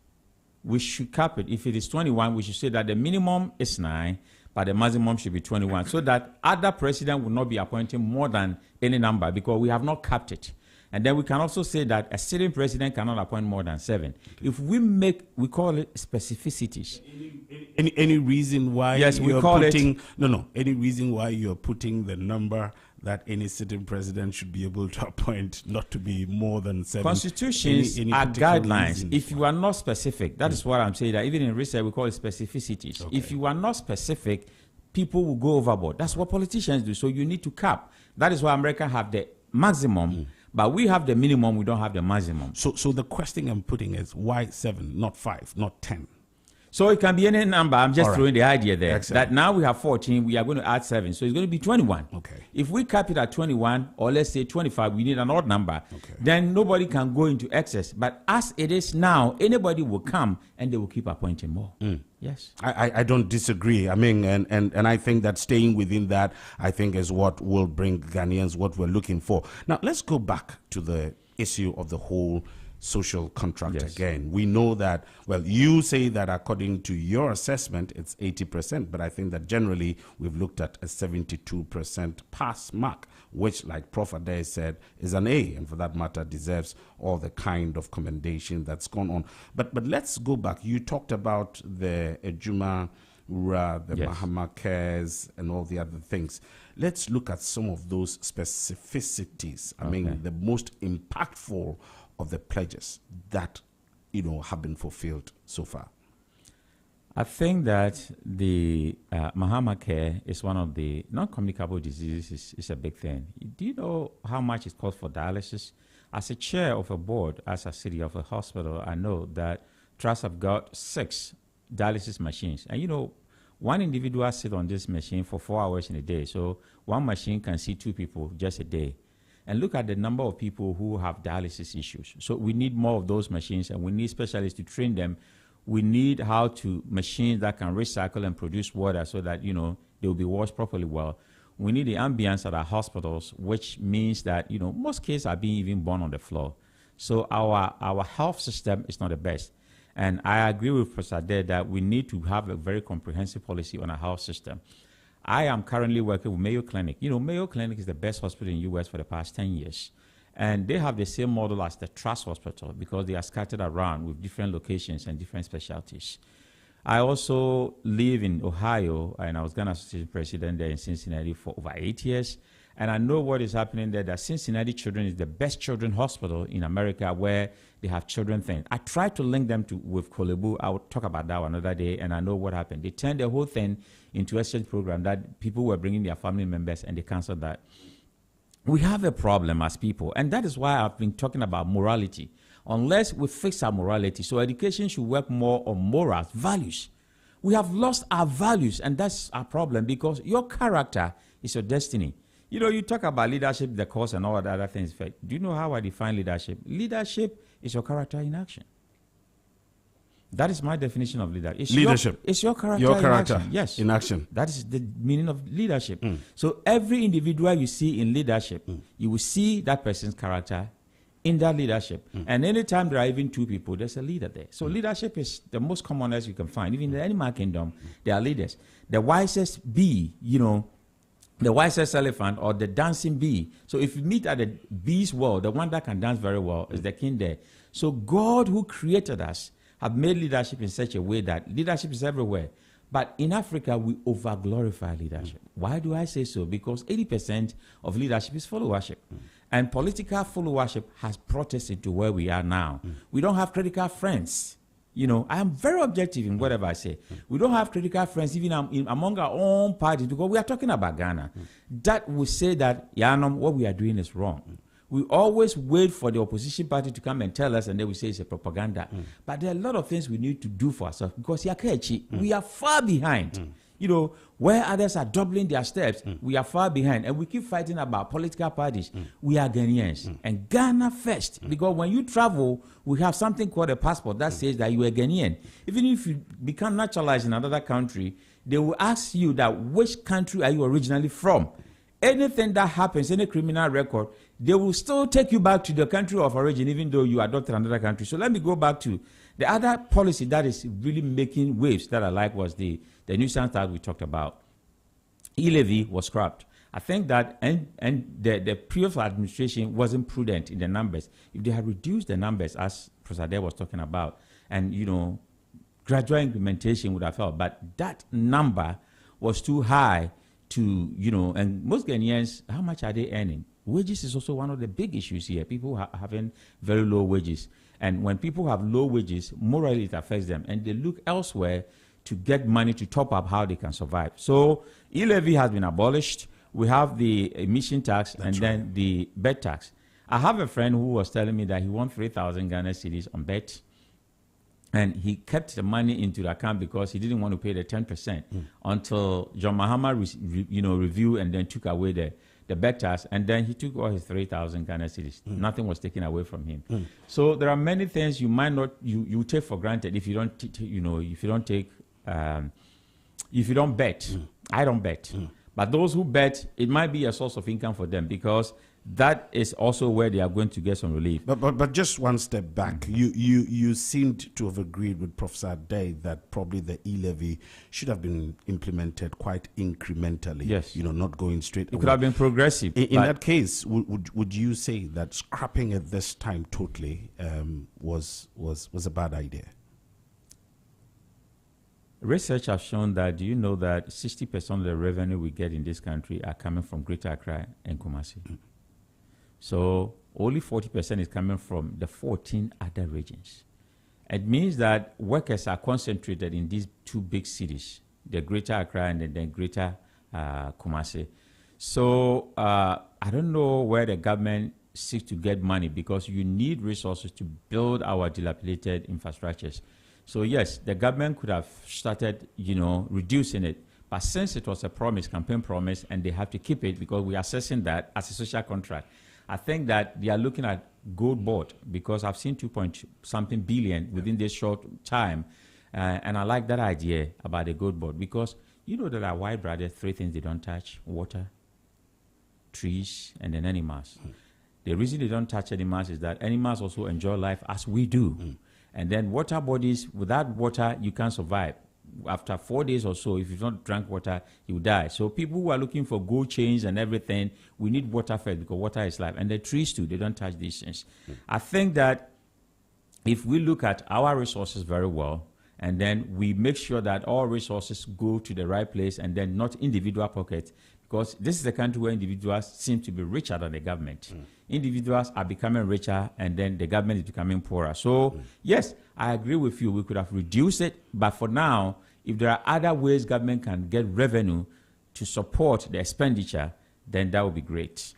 C: We should cap it. If it is 21, we should say that the minimum is 9, but the maximum should be 21, so that other president will not be appointing more than any number, because we have not capped it. And then we can also say that a sitting president cannot appoint more than 7. If we call it specificities.
A: Any reason why
C: Yes, we
A: you're
C: call it-
A: putting any reason why you're putting the number that any sitting president should be able to appoint not to be more than 7?
C: Constitutions
A: Any
C: are
A: particular
C: guidelines.
A: reason?
C: If you are not specific, that is what I'm saying. That even in research, we call it specificities.
A: Okay.
C: If you are not specific, people will go overboard. That's what politicians do. So you need to cap. That is why America have the maximum, but we have the minimum. We don't have the maximum.
A: So the question I'm putting is why 7, not 5, not 10?
C: So it can be any number. I'm just
A: All right.
C: throwing the idea there.
A: Excellent.
C: That now we have 14, we are going to add 7. So it's going to be 21.
A: Okay.
C: If we cap it at 21, or let's say 25, we need an odd number.
A: Okay.
C: Then nobody can go into excess. But as it is now, anybody will come and they will keep appointing more. Yes.
A: I don't disagree. I mean, and I think that staying within that, I think, is what will bring Ghanaians what we're looking for. Now, let's go back to the issue of the whole social contract
C: Yes.
A: again. We know that, well, you say that according to your assessment, it's 80%, but I think that generally we've looked at a 72% pass mark, which, like Prof. Adair said, is an A, and for that matter deserves all the kind of commendation that's gone on. But let's go back. You talked about the Ejuma, the
C: Yes.
A: Mahama cares, and all the other things. Let's look at some of those specificities. I mean, the most impactful of the pledges that, you know, have been fulfilled so far.
C: I think that the Mahama care is one of the non-communicable diseases. Is a big thing. Do you know how much it costs for dialysis? As a chair of a board, as a city of a hospital, I know that trusts have got 6 dialysis machines. And you know, one individual sits on this machine for 4 hours in a day. So one machine can see 2 people just a day. And look at the number of people who have dialysis issues. So we need more of those machines, and we need specialists to train them. We need machines that can recycle and produce water so that, you know, they will be washed properly well. We need the ambience at our hospitals, which means that, you know, most cases are being even born on the floor. So our health system is not the best. And I agree with Professor Ade that we need to have a very comprehensive policy on our health system. I am currently working with Mayo Clinic. You know, Mayo Clinic is the best hospital in the U.S. for the past 10 years. And they have the same model as the Trust Hospital because they are scattered around with different locations and different specialties. I also live in Ohio, and I was Ghana Association president there in Cincinnati for over 8 years. And I know what is happening there, that Cincinnati Children's is the best children's hospital in America where they have children things. I tried to link them with Kolebu. I will talk about that another day, and I know what happened. They turned the whole thing into an exchange program that people were bringing their family members, and they canceled that. We have a problem as people, and that is why I've been talking about morality. Unless we fix our morality, so education should work more on morals, values. We have lost our values, and that's our problem because your character is your destiny. You know, you talk about leadership, the course, and all the other things. Do you know how I define leadership? Leadership is your character in action. That is my definition of leadership. It's your character.
A: Your character
C: in action. Yes.
A: In action.
C: That is the meaning of leadership. So every individual you see in leadership, you will see that person's character in that leadership. And anytime there are even two people, there's a leader there. So leadership is the most commonest you can find. Even in the animal kingdom, there are leaders. The wisest bee, you know, the wisest elephant or the dancing bee. So if you meet at the bee's world, the one that can dance very well is the king there. So God who created us have made leadership in such a way that leadership is everywhere. But in Africa, we over-glorify leadership. Why do I say so? Because 80% of leadership is followership. And political followership has brought us into where we are now. We don't have critical friends. You know, I am very objective in whatever I say. We don't have critical friends even among our own parties because we are talking about Ghana. That will say that, Yanom, what we are doing is wrong. We always wait for the opposition party to come and tell us, and then we say it's a propaganda. But there are a lot of things we need to do for ourselves because we are far behind. You know, where others are doubling their steps, we are far behind. And we keep fighting about political parties. We are Ghanaians. And Ghana first. Because when you travel, we have something called a passport that says that you are Ghanaian. Even if you become naturalized in another country, they will ask you that which country are you originally from. Anything that happens, any criminal record, they will still take you back to the country of origin, even though you adopted another country. So let me go back to the other policy that is really making waves that I like was the nuisance tax we talked about. E-levy was scrapped. I think that and the previous administration wasn't prudent in the numbers. If they had reduced the numbers, as Professor Ade was talking about, and you know, gradual implementation would have helped. But that number was too high to, you know, and most Ghanaians, how much are they earning? Wages is also one of the big issues here. People having very low wages. And when people have low wages, morally it affects them. And they look elsewhere to get money to top up how they can survive. So e-levy has been abolished. We have the emission tax then the bed tax. I have a friend who was telling me that he won 3,000 Ghana cedis on bet. And he kept the money into the account because he didn't want to pay the 10% until John Mahama reviewed and then took away the bet tax, and then he took all his 3,000 Ghana cedis. Nothing was taken away from him. So there are many things you might not you take for granted if you don't if you don't bet. I don't bet, but those who bet, it might be a source of income for them because that is also where they are going to get some relief.
A: But just one step back, you seemed to have agreed with Professor Ade that probably the e-levy should have been implemented quite incrementally.
C: Yes,
A: you know, not going straight.
C: It could have been progressive.
A: In that case, would you say that scrapping at this time totally was a bad idea?
C: Research has shown that. Do you know that 60% of the revenue we get in this country are coming from Greater Accra and Kumasi? So only 40% is coming from the 14 other regions. It means that workers are concentrated in these two big cities, the Greater Accra and the Greater Kumasi. So I don't know where the government seeks to get money because you need resources to build our dilapidated infrastructures. So yes, the government could have started, you know, reducing it. But since it was a promise, campaign promise, and they have to keep it because we are assessing that as a social contract, I think that they are looking at gold board because I've seen 2-point-something billion within this short time. And I like that idea about the gold board because you know that our white brothers, 3 things they don't touch: water, trees, and then animals. The reason they don't touch animals is that animals also enjoy life as we do. And then water bodies, without water, you can't survive. After 4 days or so, if you've not drank water, you die. So people who are looking for gold chains and everything, we need water first because water is life. And the trees too, they don't touch these things. I think that if we look at our resources very well, and then we make sure that all resources go to the right place and then not individual pockets, because this is a country where individuals seem to be richer than the government. Individuals are becoming richer and then the government is becoming poorer. So, yes, I agree with you. We could have reduced it, but for now, if there are other ways government can get revenue to support the expenditure, then that would be great.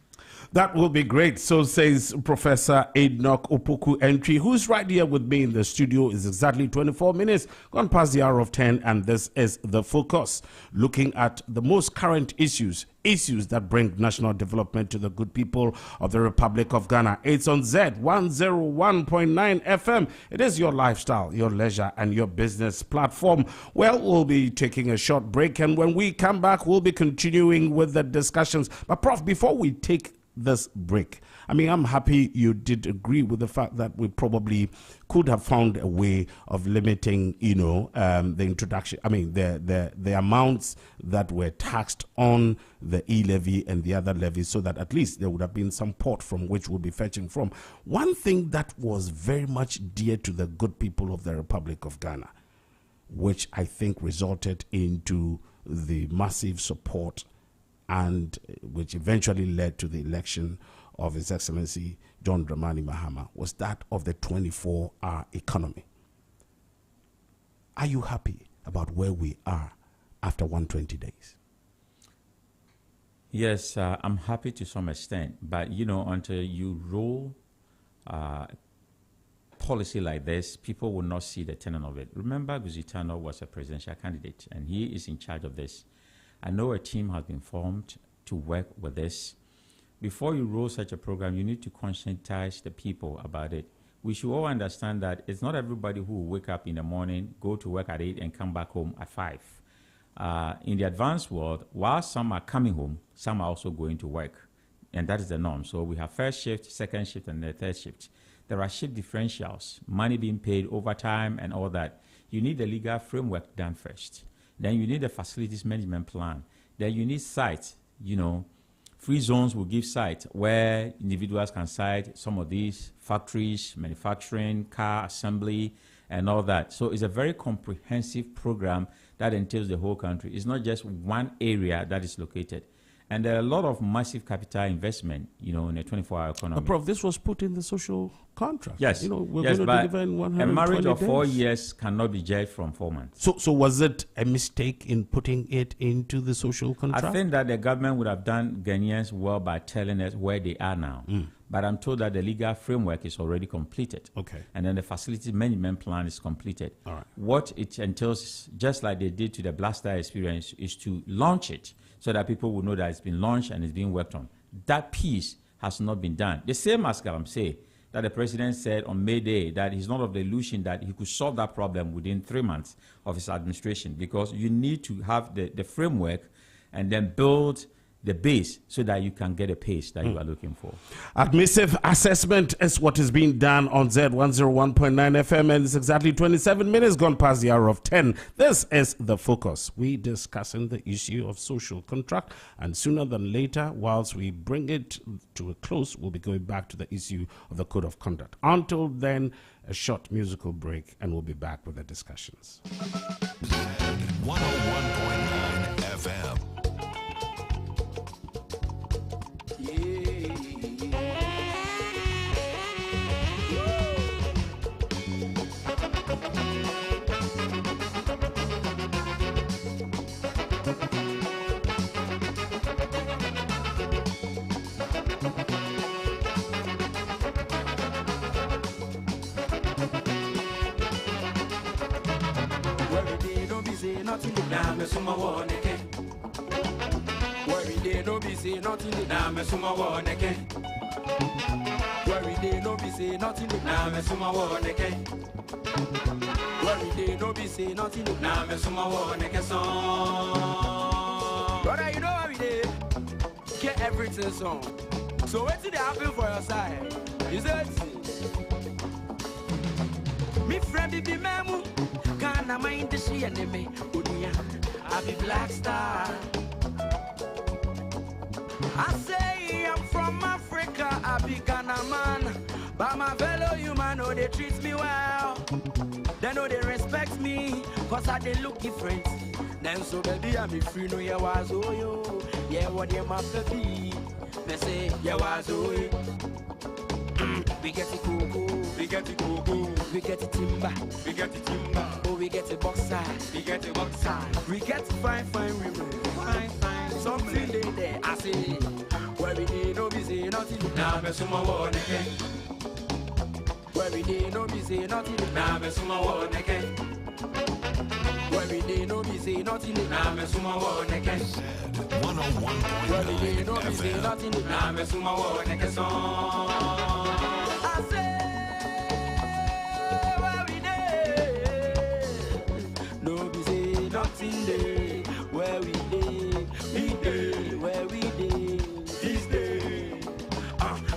A: That will be great. So says Professor Enoch Opoku-Antwi, who's right here with me in the studio. Is exactly 24 minutes gone past the hour of 10, and this is The Focus, looking at the most current issues that bring national development to the good people of the Republic of Ghana. It's on Z101.9 FM. It is your lifestyle, your leisure, and your business platform. Well, we'll be taking a short break, and when we come back, we'll be continuing with the discussions. But Prof, before we take this break, I mean, I'm happy you did agree with the fact that we probably could have found a way of limiting, the introduction. I mean, the amounts that were taxed on the e-levy and the other levies, so that at least there would have been some port from which we'll be fetching from. One thing that was very much dear to the good people of the Republic of Ghana, which I think resulted into the massive support and which eventually led to the election of His Excellency John Dramani Mahama, was that of the 24-hour economy. Are you happy about where we are after 120 days?
C: Yes, I'm happy to some extent, but until you roll policy like this, people will not see the tenor of it. Remember, Guzitano was a presidential candidate, and he is in charge of this. I know a team has been formed to work with this. Before you roll such a program, you need to conscientize the people about it. We should all understand that it's not everybody who will wake up in the morning, go to work at 8 and come back home at 5. In the advanced world, while some are coming home, some are also going to work. And that is the norm. So we have first shift, second shift, and the third shift. There are shift differentials, money being paid, overtime, and all that. You need the legal framework done first. Then you need a facilities management plan. Then you need sites, free zones will give sites where individuals can site some of these factories, manufacturing, car assembly, and all that. So it's a very comprehensive program that entails the whole country. It's not just one area that is located. And there are a lot of massive capital investment, in a 24-hour economy.
A: But Prof, this was put in the social contract.
C: Yes.
A: We're
C: yes,
A: going to deliver in 120
C: a marriage of
A: days.
C: 4 years cannot be judged from 4 months.
A: So was it a mistake in putting it into the social contract?
C: I think that the government would have done Ghanaians well by telling us where they are now. But I'm told that the legal framework is already completed.
A: Okay.
C: And then the facility management plan is completed.
A: All right.
C: What it entails, just like they did to the Blaster experience, is to launch it so that people will know that it's been launched and it's being worked on. That piece has not been done. The same as Galamsey, that the president said on May Day that he's not of the illusion that he could solve that problem within 3 months of his administration, because you need to have the framework and then build the base so that you can get a pace that you are looking for.
A: Admissive assessment is what is being done on Z101.9 FM, and it's exactly 27 minutes gone past the hour of 10. This is The Focus. We discussing the issue of social contract, and sooner than later, whilst we bring it to a close, we'll be going back to the issue of the Code of Conduct. Until then, a short musical break, and we'll be back with the discussions.
E: 101.9 FM.
B: Now me suma woneke. Worry day no be say nothing. Now me suma woneke. Worry day no be say nothing. Now me suma woneke. Worry day no be say nothing. Now me suma woneke song. Brother, you know what we did? Get everything song. So what did happen for your side? Is it? Me friend be memu. Kana mind the she and me. Unia. I be Black Star. I say I'm from Africa. I be Ghana man. But my fellow human, oh, they treat me well. They know they respect me. Cause I they look different. Then so baby, I'm free. No, yeah, was oh yo. Yeah, what you must be. They say, yeah, was oh yo. We get the cocoa,
F: We get the cocoa,
B: we get the timber,
F: we get the timber,
B: oh, we get the boxer,
F: we get the bauxite,
B: we get the fine river.
F: fine.
B: Something they there, I say, where we did no be say nothing.
F: Now me suma one again.
B: Where we did no be say nothing.
F: Now me suma one again.
B: Where we did no be say nothing.
F: Now me suma one again.
B: Where we did no be say
E: 101.9 FM.
B: nothing.
F: Now me suma one again.
B: I say, where we did no be say nothing there. Where we did, where we did.
F: This day,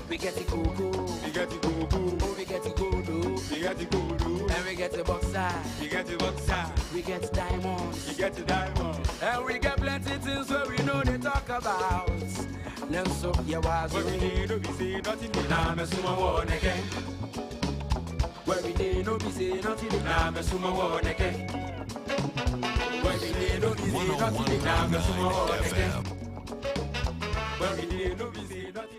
B: We get the cocoa,
F: we get the cocoa,
B: oh, we get the gold,
F: we get the gold,
B: and we get the boxer,
F: we get the bauxite,
B: we get diamonds,
F: we get the diamond.
B: and we get plenty things where we know they talk about. Now so yeah, was
F: Where we did no be say nothing. Now me suma one again.
B: where we did no be say nothing.
F: Now me suma one again.
B: Where we did no be say nothing.
F: Now me suma
E: 101.9
F: one again.
E: FM.
F: Where we did no be say nothing.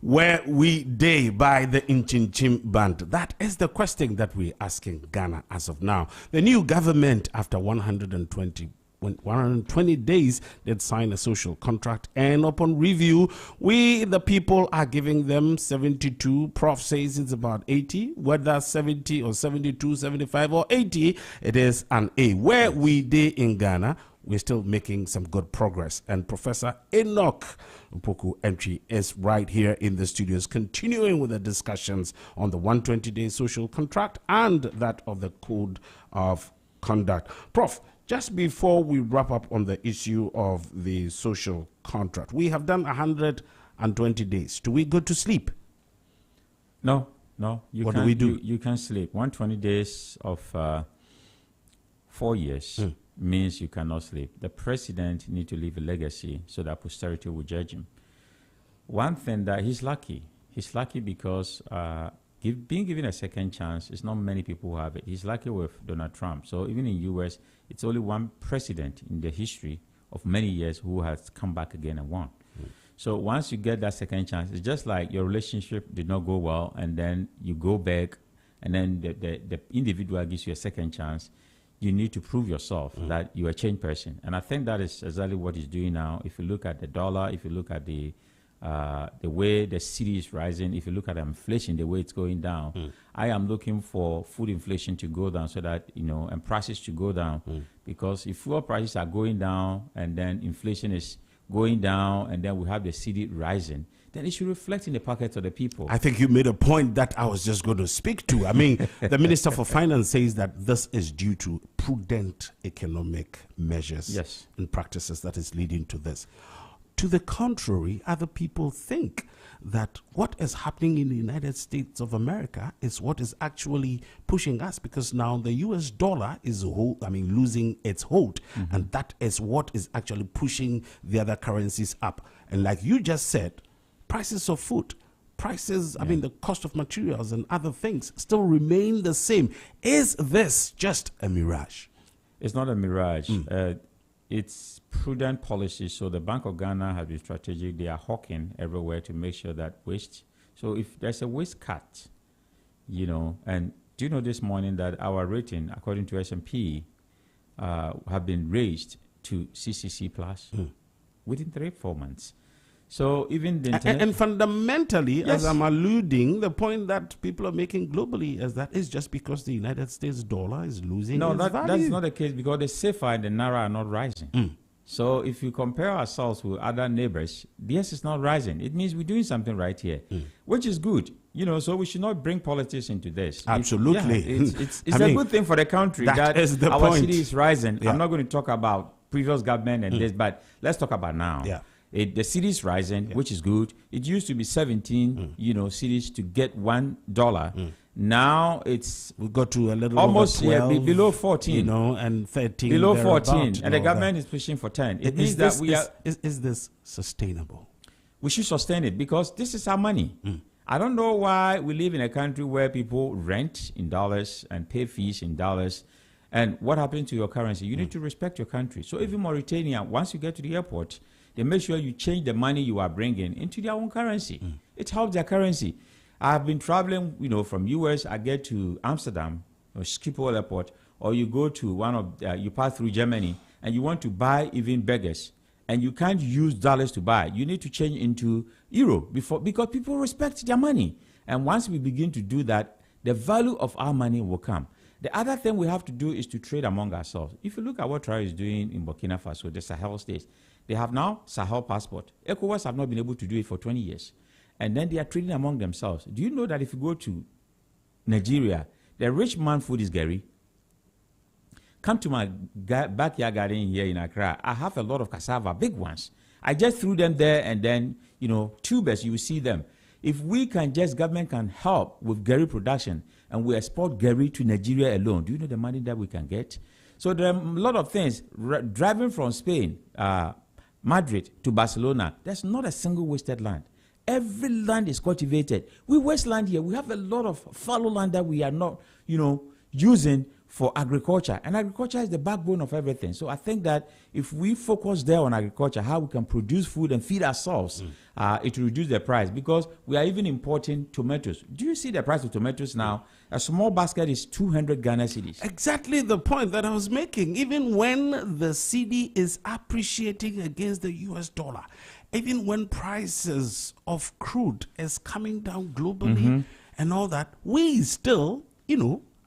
A: Where we day by the Inchinchim Band? That is the question that we're asking Ghana as of now. The new government, after 120 days, did sign a social contract, and upon review, we, the people, are giving them 72. Prof says it's about 80. Whether 70 or 72, 75 or 80, it is an A. Where we day in Ghana, we're still making some good progress. And Professor Enoch Opoku Entry is right here in the studios, continuing with the discussions on the 120-day social contract and that of the code of conduct. Prof, just before we wrap up on the issue of the social contract, we have done 120 days. Do we go to sleep?
C: No. You
A: What do
C: can't,
A: we do?
C: You can sleep. 120 days of 4 years means you cannot sleep. The president needs to leave a legacy so that posterity will judge him. One thing that he's lucky because being given a second chance, it's not many people who have it. He's lucky with Donald Trump. So even in U.S., it's only one president in the history of many years who has come back again and won. So once you get that second chance, it's just like your relationship did not go well, and then you go back, and then the individual gives you a second chance. You need to prove yourself that you're a changed person. And I think that is exactly what he's doing now. If you look at the dollar, if you look at the way the city is rising, if you look at inflation, the way it's going down, I am looking for food inflation to go down so that, and prices to go down. Because if fuel prices are going down and then inflation is going down and then we have the city rising, then it should reflect in the pockets of the people.
A: I think you made a point that I was just going to speak to. I mean, the Minister for Finance says that this is due to prudent economic measures and practices that is leading to this. To the contrary, other people think that what is happening in the United States of America is what is actually pushing us, because now the US dollar is losing its hold, and that is what is actually pushing the other currencies up. And like you just said, prices of food, the cost of materials and other things still remain the same. Is this just a mirage?
C: It's not a mirage. It's prudent policy. So the Bank of Ghana has been strategic. They are hawking everywhere to make sure that waste. So if there's a waste cut, and do you know this morning that our rating, according to S&P, have been raised to CCC plus within 3-4 months. So even the
A: and fundamentally, as I'm alluding, the point that people are making globally is that it's just because the United States dollar is losing its value.
C: That's not the case, because the CFA and the Naira are not rising. So if you compare ourselves with other neighbors, yes, it's not rising. It means we're doing something right here, which is good. So we should not bring politics into this.
A: Absolutely.
C: It's a good thing for the country that our city is rising. I'm not going to talk about previous government and this, but let's talk about now. The city is rising, which is good. It used to be 17, cities to get $1. Now
A: we got to a little
C: almost
A: over 12,
C: below 14.
A: You know, and 13.
C: Below 14,
A: thereabout,
C: and the government is pushing for 10. It means
A: this,
C: that
A: is this sustainable?
C: We should sustain it because this is our money. I don't know why we live in a country where people rent in dollars and pay fees in dollars. And what happens to your currency? You need to respect your country. So even Mauritania, once you get to the airport, they make sure you change the money you are bringing into their own currency. It helps their currency. I've been traveling, from US. I get to Amsterdam or Schiphol Airport, or you go to you pass through Germany, and you want to buy even burgers, and you can't use dollars to buy. You need to change into euro because people respect their money. And once we begin to do that, the value of our money will come. The other thing we have to do is to trade among ourselves. If you look at what Traore is doing in Burkina Faso, the Sahel states, they have now Sahel passport. ECOWAS have not been able to do it for 20 years. And then they are trading among themselves. Do you know that if you go to Nigeria, the rich man food is Gary? Come to my backyard garden here in Accra. I have a lot of cassava, big ones. I just threw them there, and then, tubers, you will see them. If government can help with Gary production, and we export Gary to Nigeria alone, do you know the money that we can get? So there are a lot of things. Driving from Spain, Madrid to Barcelona, there's not a single wasted land. Every land is cultivated. We waste land here. We have a lot of fallow land that we are not, using for agriculture. And agriculture is the backbone of everything. So I think that if we focus there on agriculture, how we can produce food and feed ourselves, it will reduce the price, because we are even importing tomatoes. Do you see the price of tomatoes now? A small basket is 200 Ghana cedis.
A: Exactly the point that I was making. Even when the cedi is appreciating against the US dollar, even when prices of crude is coming down globally and all that, we still,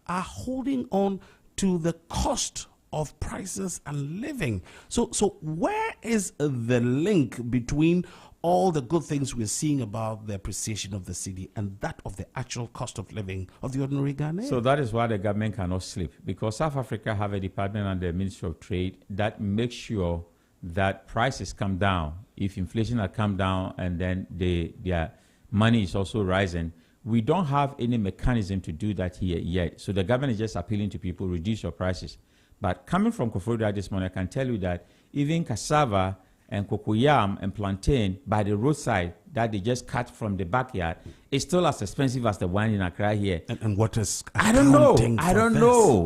A: are holding on to the cost of prices and living. So where is the link between all the good things we're seeing about the appreciation of the cedi and that of the actual cost of living of the ordinary Ghanaian?
C: So that is why the government cannot sleep, because South Africa have a department under the Ministry of Trade that makes sure that prices come down. If inflation had come down and then their money is also rising, we don't have any mechanism to do that here yet. So the government is just appealing to people, reduce your prices. But coming from Koforidua this morning, I can tell you that even cassava and cocoyam and plantain by the roadside that they just cut from the backyard is still as expensive as the one in Accra here.
A: And what is
C: I don't know.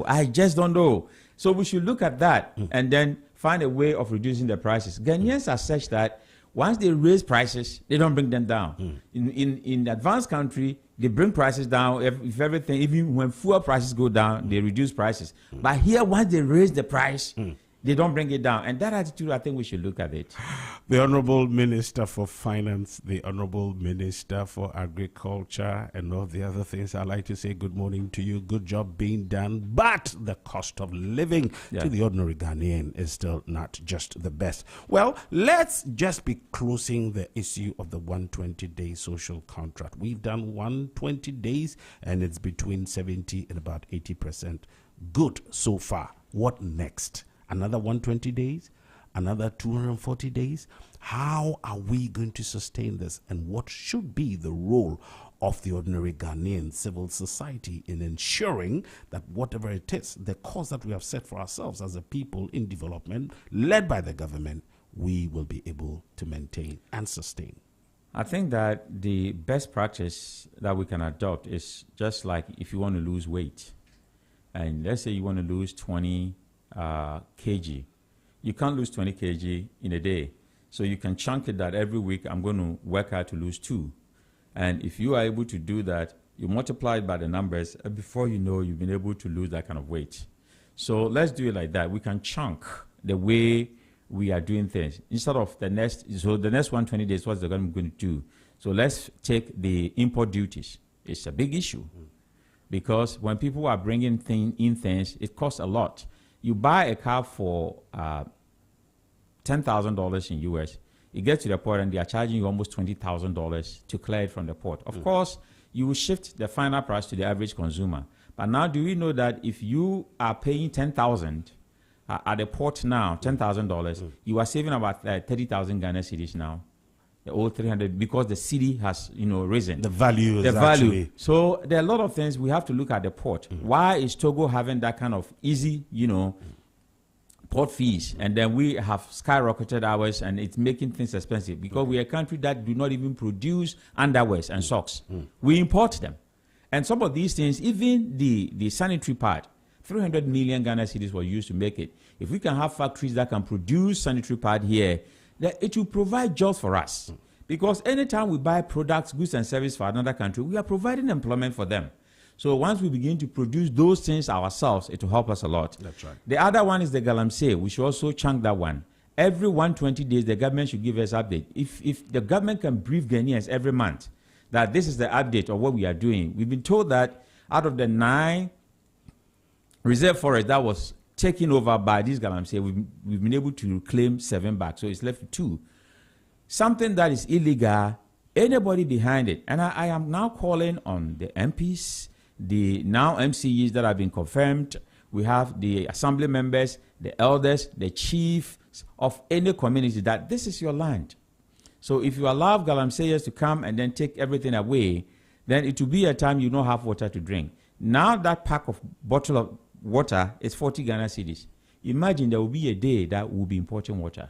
C: I just don't know. So we should look at that and then find a way of reducing the prices. Ghanaians are such that once they raise prices, they don't bring them down. In advanced country, they bring prices down. If everything, even when fuel prices go down, they reduce prices. But here, once they raise the price, they don't bring it down. And that attitude, I think we should look at it.
A: The Honorable Minister for Finance, the Honorable Minister for Agriculture, and all the other things, I'd like to say good morning to you. Good job being done. But the cost of living to the ordinary Ghanaian is still not just the best. Well, let's just be closing the issue of the 120-day social contract. We've done 120 days, and it's between 70 and about 80% good so far. What next? Another 120 days? Another 240 days? How are we going to sustain this? And what should be the role of the ordinary Ghanaian civil society in ensuring that whatever it is, the cause that we have set for ourselves as a people in development, led by the government, we will be able to maintain and sustain?
C: I think that the best practice that we can adopt is just like if you want to lose weight. And let's say you want to lose 20 kg. You can't lose 20 kg in a day. So you can chunk it that every week I'm going to work out to lose 2. And if you are able to do that, you multiply it by the numbers, and before you know, you've been able to lose that kind of weight. So let's do it like that. We can chunk the way we are doing things. Instead of the next 120 days, what's the government going to do? So let's take the import duties. It's a big issue because when people are bringing in things, it costs a lot. You buy a car for $10,000 in US, you get to the port and they are charging you almost $20,000 to clear it from the port. Of course, you will shift the final price to the average consumer. But now, do we know that if you are paying $10,000 at the port now, $10,000, you are saving about 30,000 Ghana cedis now the old 300, because the city has, risen.
A: The value
C: The
A: is
C: value.
A: actually...
C: So there are a lot of things we have to look at the port. Why is Togo having that kind of easy, port fees, and then we have skyrocketed ours, and it's making things expensive because we are a country that do not even produce underwears and socks. We import them. And some of these things, even the sanitary part, 300 million Ghana cedis were used to make it. If we can have factories that can produce sanitary pad here, that it will provide jobs for us. Because anytime we buy products, goods and services for another country, we are providing employment for them. So once we begin to produce those things ourselves, it will help us a lot.
A: That's right.
C: The other one is the Galamsey. We should also chunk that one. Every 120 days, the government should give us update. If the government can brief Ghanaians every month that this is the update of what we are doing. We've been told that out of the 9 reserve forest that was taken over by this Galamsey, we've been able to claim 7 back. So it's left with 2. Something that is illegal, anybody behind it. And I am now calling on the MPs, the now MCEs that have been confirmed. We have the assembly members, the elders, the chiefs of any community that this is your land. So if you allow Galamseyers to come and then take everything away, then it will be a time you don't have water to drink. Now that pack of bottle of water is 40 Ghana cedis. Imagine there will be a day that we'll be importing water.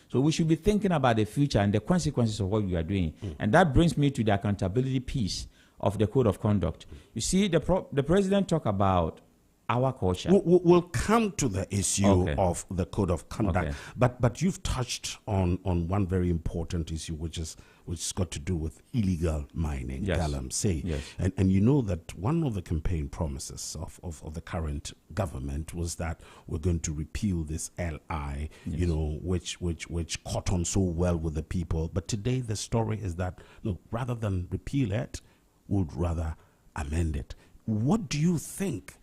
C: So we should be thinking about the future and the consequences of what we are doing. And that brings me to the accountability piece of the code of conduct. You see, the president talked about our culture.
A: We'll come to the issue
C: Okay.
A: of the code of conduct,
C: Okay.
A: but you've touched on one very important issue, which has got to do with illegal mining,
C: Yes.
A: Galamsey.
C: Yes.
A: And you know that one of the campaign promises of the current government was that we're going to repeal this LI, which caught on so well with the people. But today the story is that, no, rather than repeal it, would rather amend it. What do you think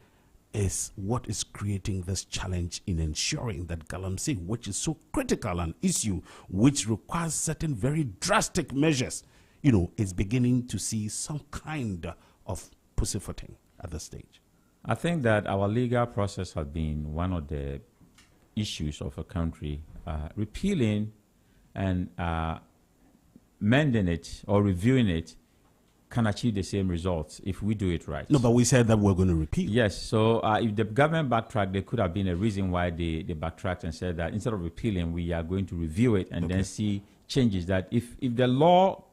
A: is what is creating this challenge in ensuring that Galamsey, which is so critical an issue, which requires certain very drastic measures, is beginning to see some kind of pussyfooting at this stage?
C: I think that our legal process has been one of the issues of a country. Repealing and mending it or reviewing it can achieve the same results if we do it right.
A: No, but we said that we're going to repeal.
C: Yes, so if the government backtracked, there could have been a reason why they backtracked and said that instead of repealing, we are going to review it and then see changes. That if the law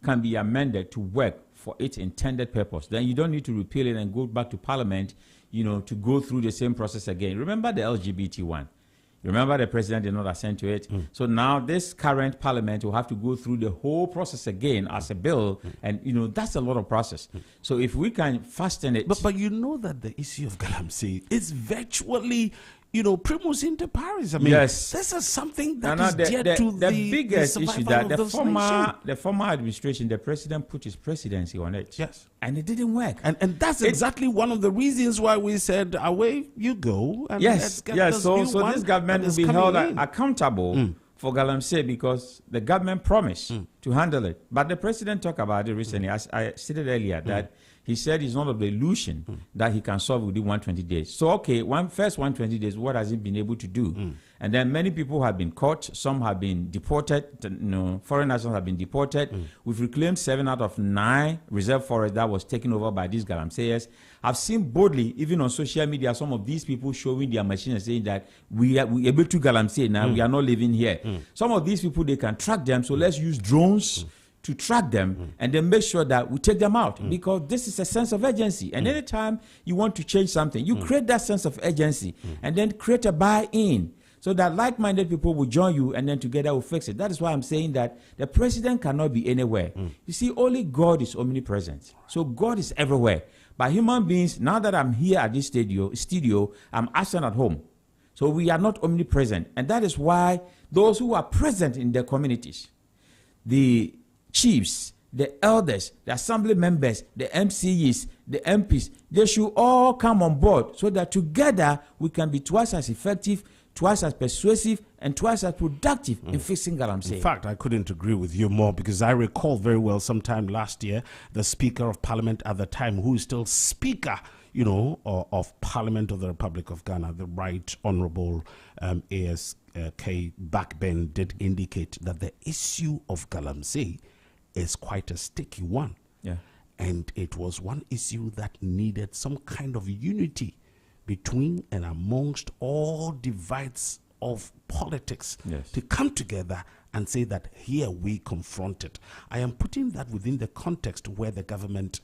C: can be amended to work for its intended purpose, then you don't need to repeal it and go back to Parliament, to go through the same process again. Remember the LGBT one. Remember, the president did not assent to it. So now this current parliament will have to go through the whole process again as a bill. And, that's a lot of process. So if we can fasten it.
A: But you know that the issue of Galamsey is virtually, primus inter pares. I mean,
C: yes.
A: This is something
C: No,
A: that is dear to
C: the biggest
A: the
C: issue
A: survival
C: that
A: of
C: the
A: this nation.
C: former administration, the president put his presidency on it.
A: Yes.
C: And it didn't work.
A: And that's exactly one of the reasons why we said, away you go. And let's
C: Yes,
A: get
C: yes.
A: this
C: So
A: new one
C: this government
A: that
C: will
A: is
C: be
A: coming
C: held
A: in.
C: accountable for Galamsey because the government promised to handle it. But the president talked about it recently, as I stated earlier, that he said it's not of the illusion that he can solve within 120 days. So, okay, first 120 days, what has he been able to do? And then many people have been caught. Some have been deported. Foreign nationals have been deported. We've reclaimed 7 out of 9 reserve forests that was taken over by these Galamseyers. I've seen boldly, even on social media, some of these people showing their machines saying that we are able to Galamsey now. We are not living here. Some of these people, they can track them. So let's use drones to track them and then make sure that we take them out because this is a sense of urgency. And anytime you want to change something, you create that sense of urgency and then create a buy-in so that like-minded people will join you and then together we'll fix it. That is why I'm saying that the president cannot be anywhere. You see, only God is omnipresent. So God is everywhere. But human beings, now that I'm here at this studio, I'm absent at home. So we are not omnipresent. And that is why those who are present in their communities, the chiefs, the elders, the assembly members, the MCEs, the MPs, they should all come on board so that together we can be twice as effective, twice as persuasive, and twice as productive in fixing Galamsey.
A: In fact, I couldn't agree with you more because I recall very well sometime last year, the Speaker of Parliament at the time, who is still Speaker, of Parliament of the Republic of Ghana, the Right Honorable ASK Backben, did indicate that the issue of Galamsey is quite a sticky one.
C: Yeah.
A: And it was one issue that needed some kind of unity between and amongst all divides of politics to come together and say that here we confront it. I am putting that within the context where the government,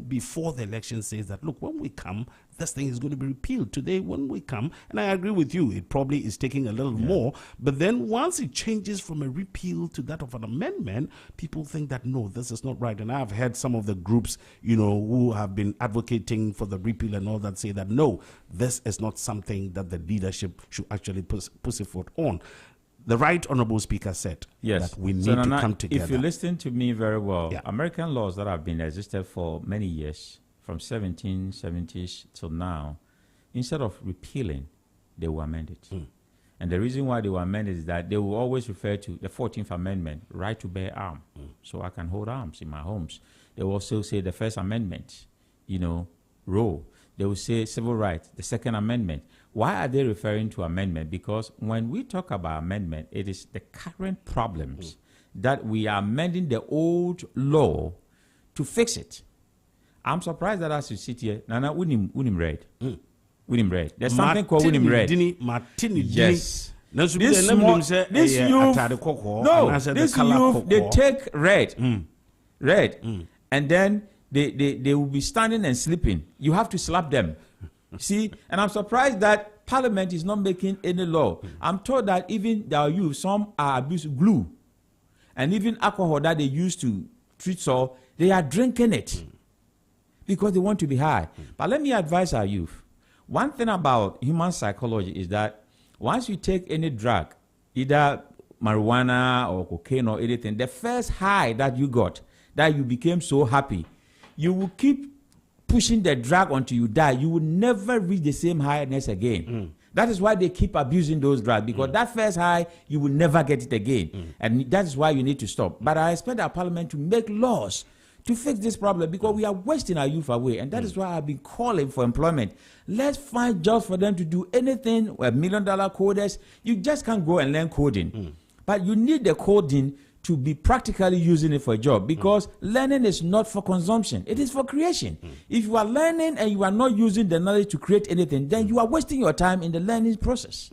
A: before the election says that, look, when we come, this thing is going to be repealed. Today, when we come, and I agree with you, it probably is taking a little more, but then once it changes from a repeal to that of an amendment, people think that, no, this is not right. And I've heard some of the groups, who have been advocating for the repeal and all that say that, no, this is not something that the leadership should actually push it forward on. The Right Honorable Speaker said that we need to come together.
C: If you listen to me very well, American laws that have been existed for many years, from 1770s till now, instead of repealing, they were amended. And the reason why they were amended is that they will always refer to the 14th Amendment, right to bear arms, so I can hold arms in my homes. They will also say the First Amendment, rule. They will say civil rights, the Second Amendment. Why are they referring to amendment? Because when we talk about amendment, it is the current problems that we are amending the old law to fix it. I'm surprised that as you sit here, Nana, Unim Red. Unim Red. There's something called Unim Red. Yes. This youth, they take red. And then they will be standing and sleeping. You have to slap them. See, and I'm surprised that Parliament is not making any law. I'm told that even their youth, some are abusing glue, and even alcohol that they use to treat sore, they are drinking it because they want to be high. But let me advise our youth. One thing about human psychology is that once you take any drug, either marijuana or cocaine or anything, the first high that you got, that you became so happy, you will keep pushing the drug until you die. You will never reach the same highness again. That is why they keep abusing those drugs, because that first high, you will never get it again. And that is why you need to stop. But I expect our parliament to make laws to fix this problem, because we are wasting our youth away. And that is why I've been calling for employment. Let's find jobs for them to do anything. $1 million coders, you just can't go and learn coding. But you need the coding to be practically using it for a job, because learning is not for consumption, it is for creation. If you are learning and you are not using the knowledge to create anything, then you are wasting your time in the learning process.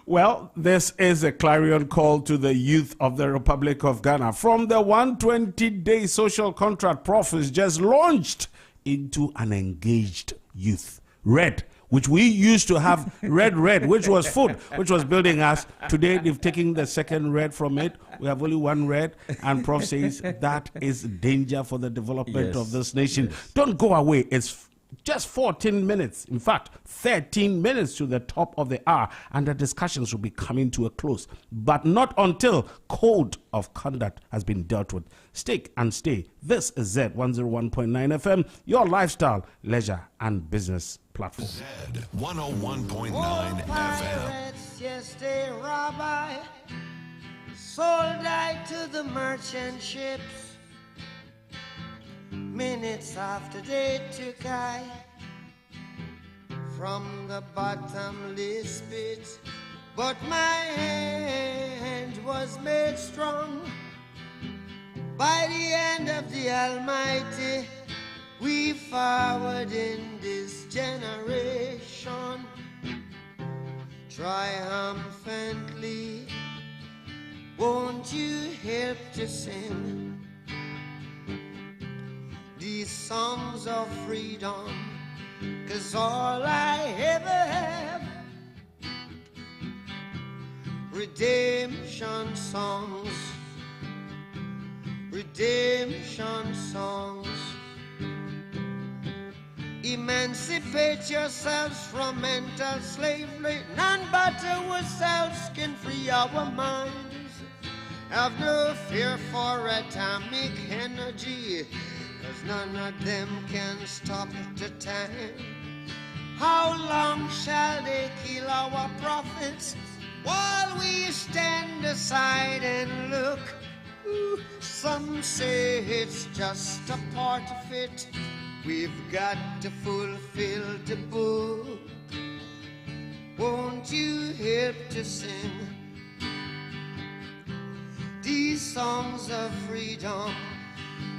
A: Well, this is a clarion call to the youth of the Republic of Ghana. From the 120-day social contract, Prof is just launched into an engaged youth. Red, which we used to have red, which was food, which was building us. Today, they've taken the second red from it. We have only one red, and Prof says that is danger for the development of this nation. Don't go away. It's just 14 minutes, in fact, 13 minutes to the top of the hour, and the discussions will be coming to a close, but not until code of conduct has been dealt with. Stick and stay. This is Z101.9 FM, your lifestyle, leisure, and business platform.
G: Z101.9 FM.
H: Yes, a rabbi sold I to the merchant ships. Minutes after they took I from the bottomless pit, but my hand was made strong by the hand of the Almighty. We forward in this generation triumphantly. Won't you help to sing these songs of freedom? 'Cause all I ever have, redemption songs, redemption songs. Emancipate yourselves from mental slavery. None but ourselves can free our minds. Have no fear for atomic energy, 'cause none of them can stop the time. How long shall they kill our prophets while we stand aside and look? Ooh, some say it's just a part of it. We've got to fulfill the book. Won't you help to sing these songs of freedom?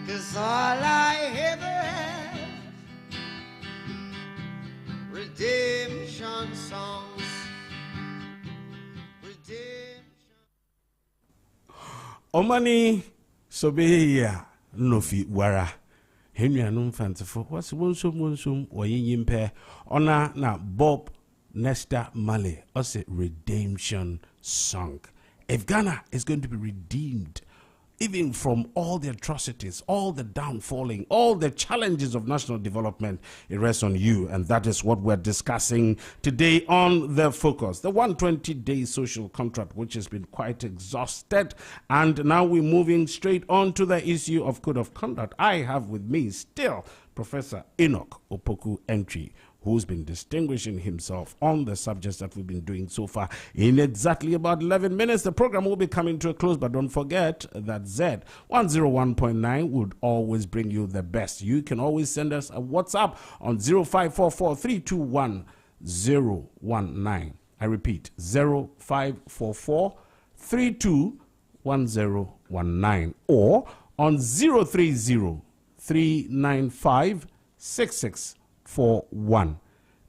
H: 'Cause all I ever have, redemption songs, redemption.
A: Omani Sobeya Nofi Wara. Henry Anum Fanciful was one or yin pair. Honor na Bob Nesta Mali, us a redemption song. If Ghana is going to be redeemed, even from all the atrocities, all the downfalling, all the challenges of national development, it rests on you. And that is what we're discussing today on The Focus. The 120-day social contract, which has been quite exhausted. And now we're moving straight on to the issue of code of conduct. I have with me still Professor Enoch Opoku Entry, who's been distinguishing himself on the subjects that we've been doing so far. In exactly about 11 minutes, the program will be coming to a close, but don't forget that Z101.9 would always bring you the best. You can always send us a WhatsApp on 0544-321-019. I repeat, 0544-321019 or on 030-395-6641.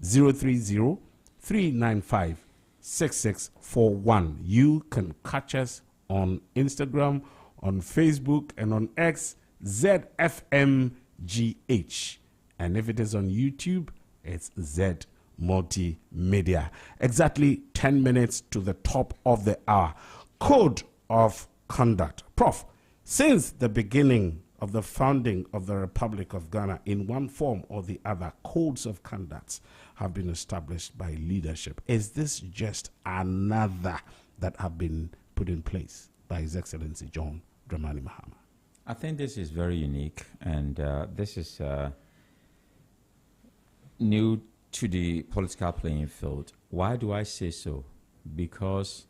A: 030-395-6641. You can catch us on Instagram, on Facebook, and on X, ZFMGH. And if it is on YouTube, it's Z Multimedia. Exactly 10 minutes to the top of the hour. Code of conduct. Prof, since the beginning of the founding of the Republic of Ghana, in one form or the other, codes of conduct have been established by leadership. Is this just another that have been put in place by His Excellency John Dramani Mahama?
C: I think this is very unique, and this is new to the political playing field. Why do I say so? Because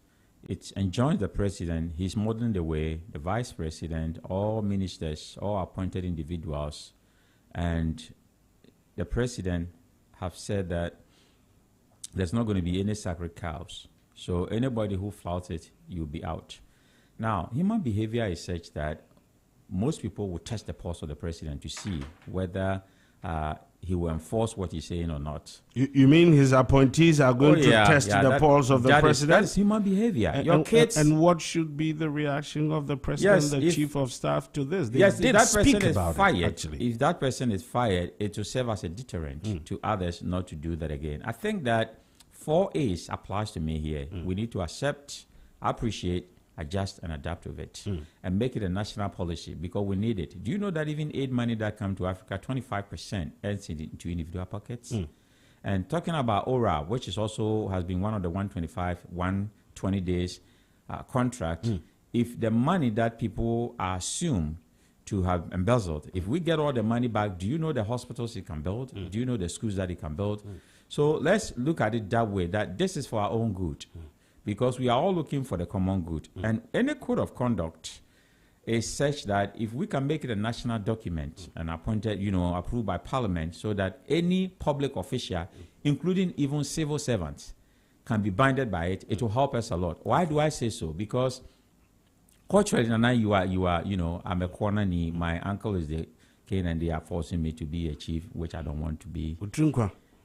C: it enjoins the president. He's modeling the way, the vice president, all ministers, all appointed individuals, and the president have said that there's not going to be any sacred cows. So anybody who flouts it, you'll be out. Now, human behavior is such that most people will test the pulse of the president to see whether he will enforce what he's saying or not.
A: You mean his appointees are going to test the pulse of the president?
C: That is human behavior.
A: Your kids. And what should be the reaction of the president, the chief of staff to this? They did speak about it, actually.
C: If that person is fired, it will serve as a deterrent to others not to do that again. I think that 4 A's applies to me here. We need to accept, appreciate, adjust and adapt with it and make it a national policy because we need it. Do you know that even aid money that comes to Africa, 25% ends into individual pockets? And talking about ORA, which is also has been one of the 120 days contract, if the money that people are assumed to have embezzled, if we get all the money back, do you know the hospitals it can build? Do you know the schools that it can build? So let's look at it that way, that this is for our own good. Because we are all looking for the common good. And any code of conduct is such that if we can make it a national document and appointed, approved by Parliament so that any public official, including even civil servants, can be binded by it, it will help us a lot. Why do I say so? Because culturally, Nana, you are, I'm a corner, my uncle is the king and they are forcing me to be a chief, which I don't want to be.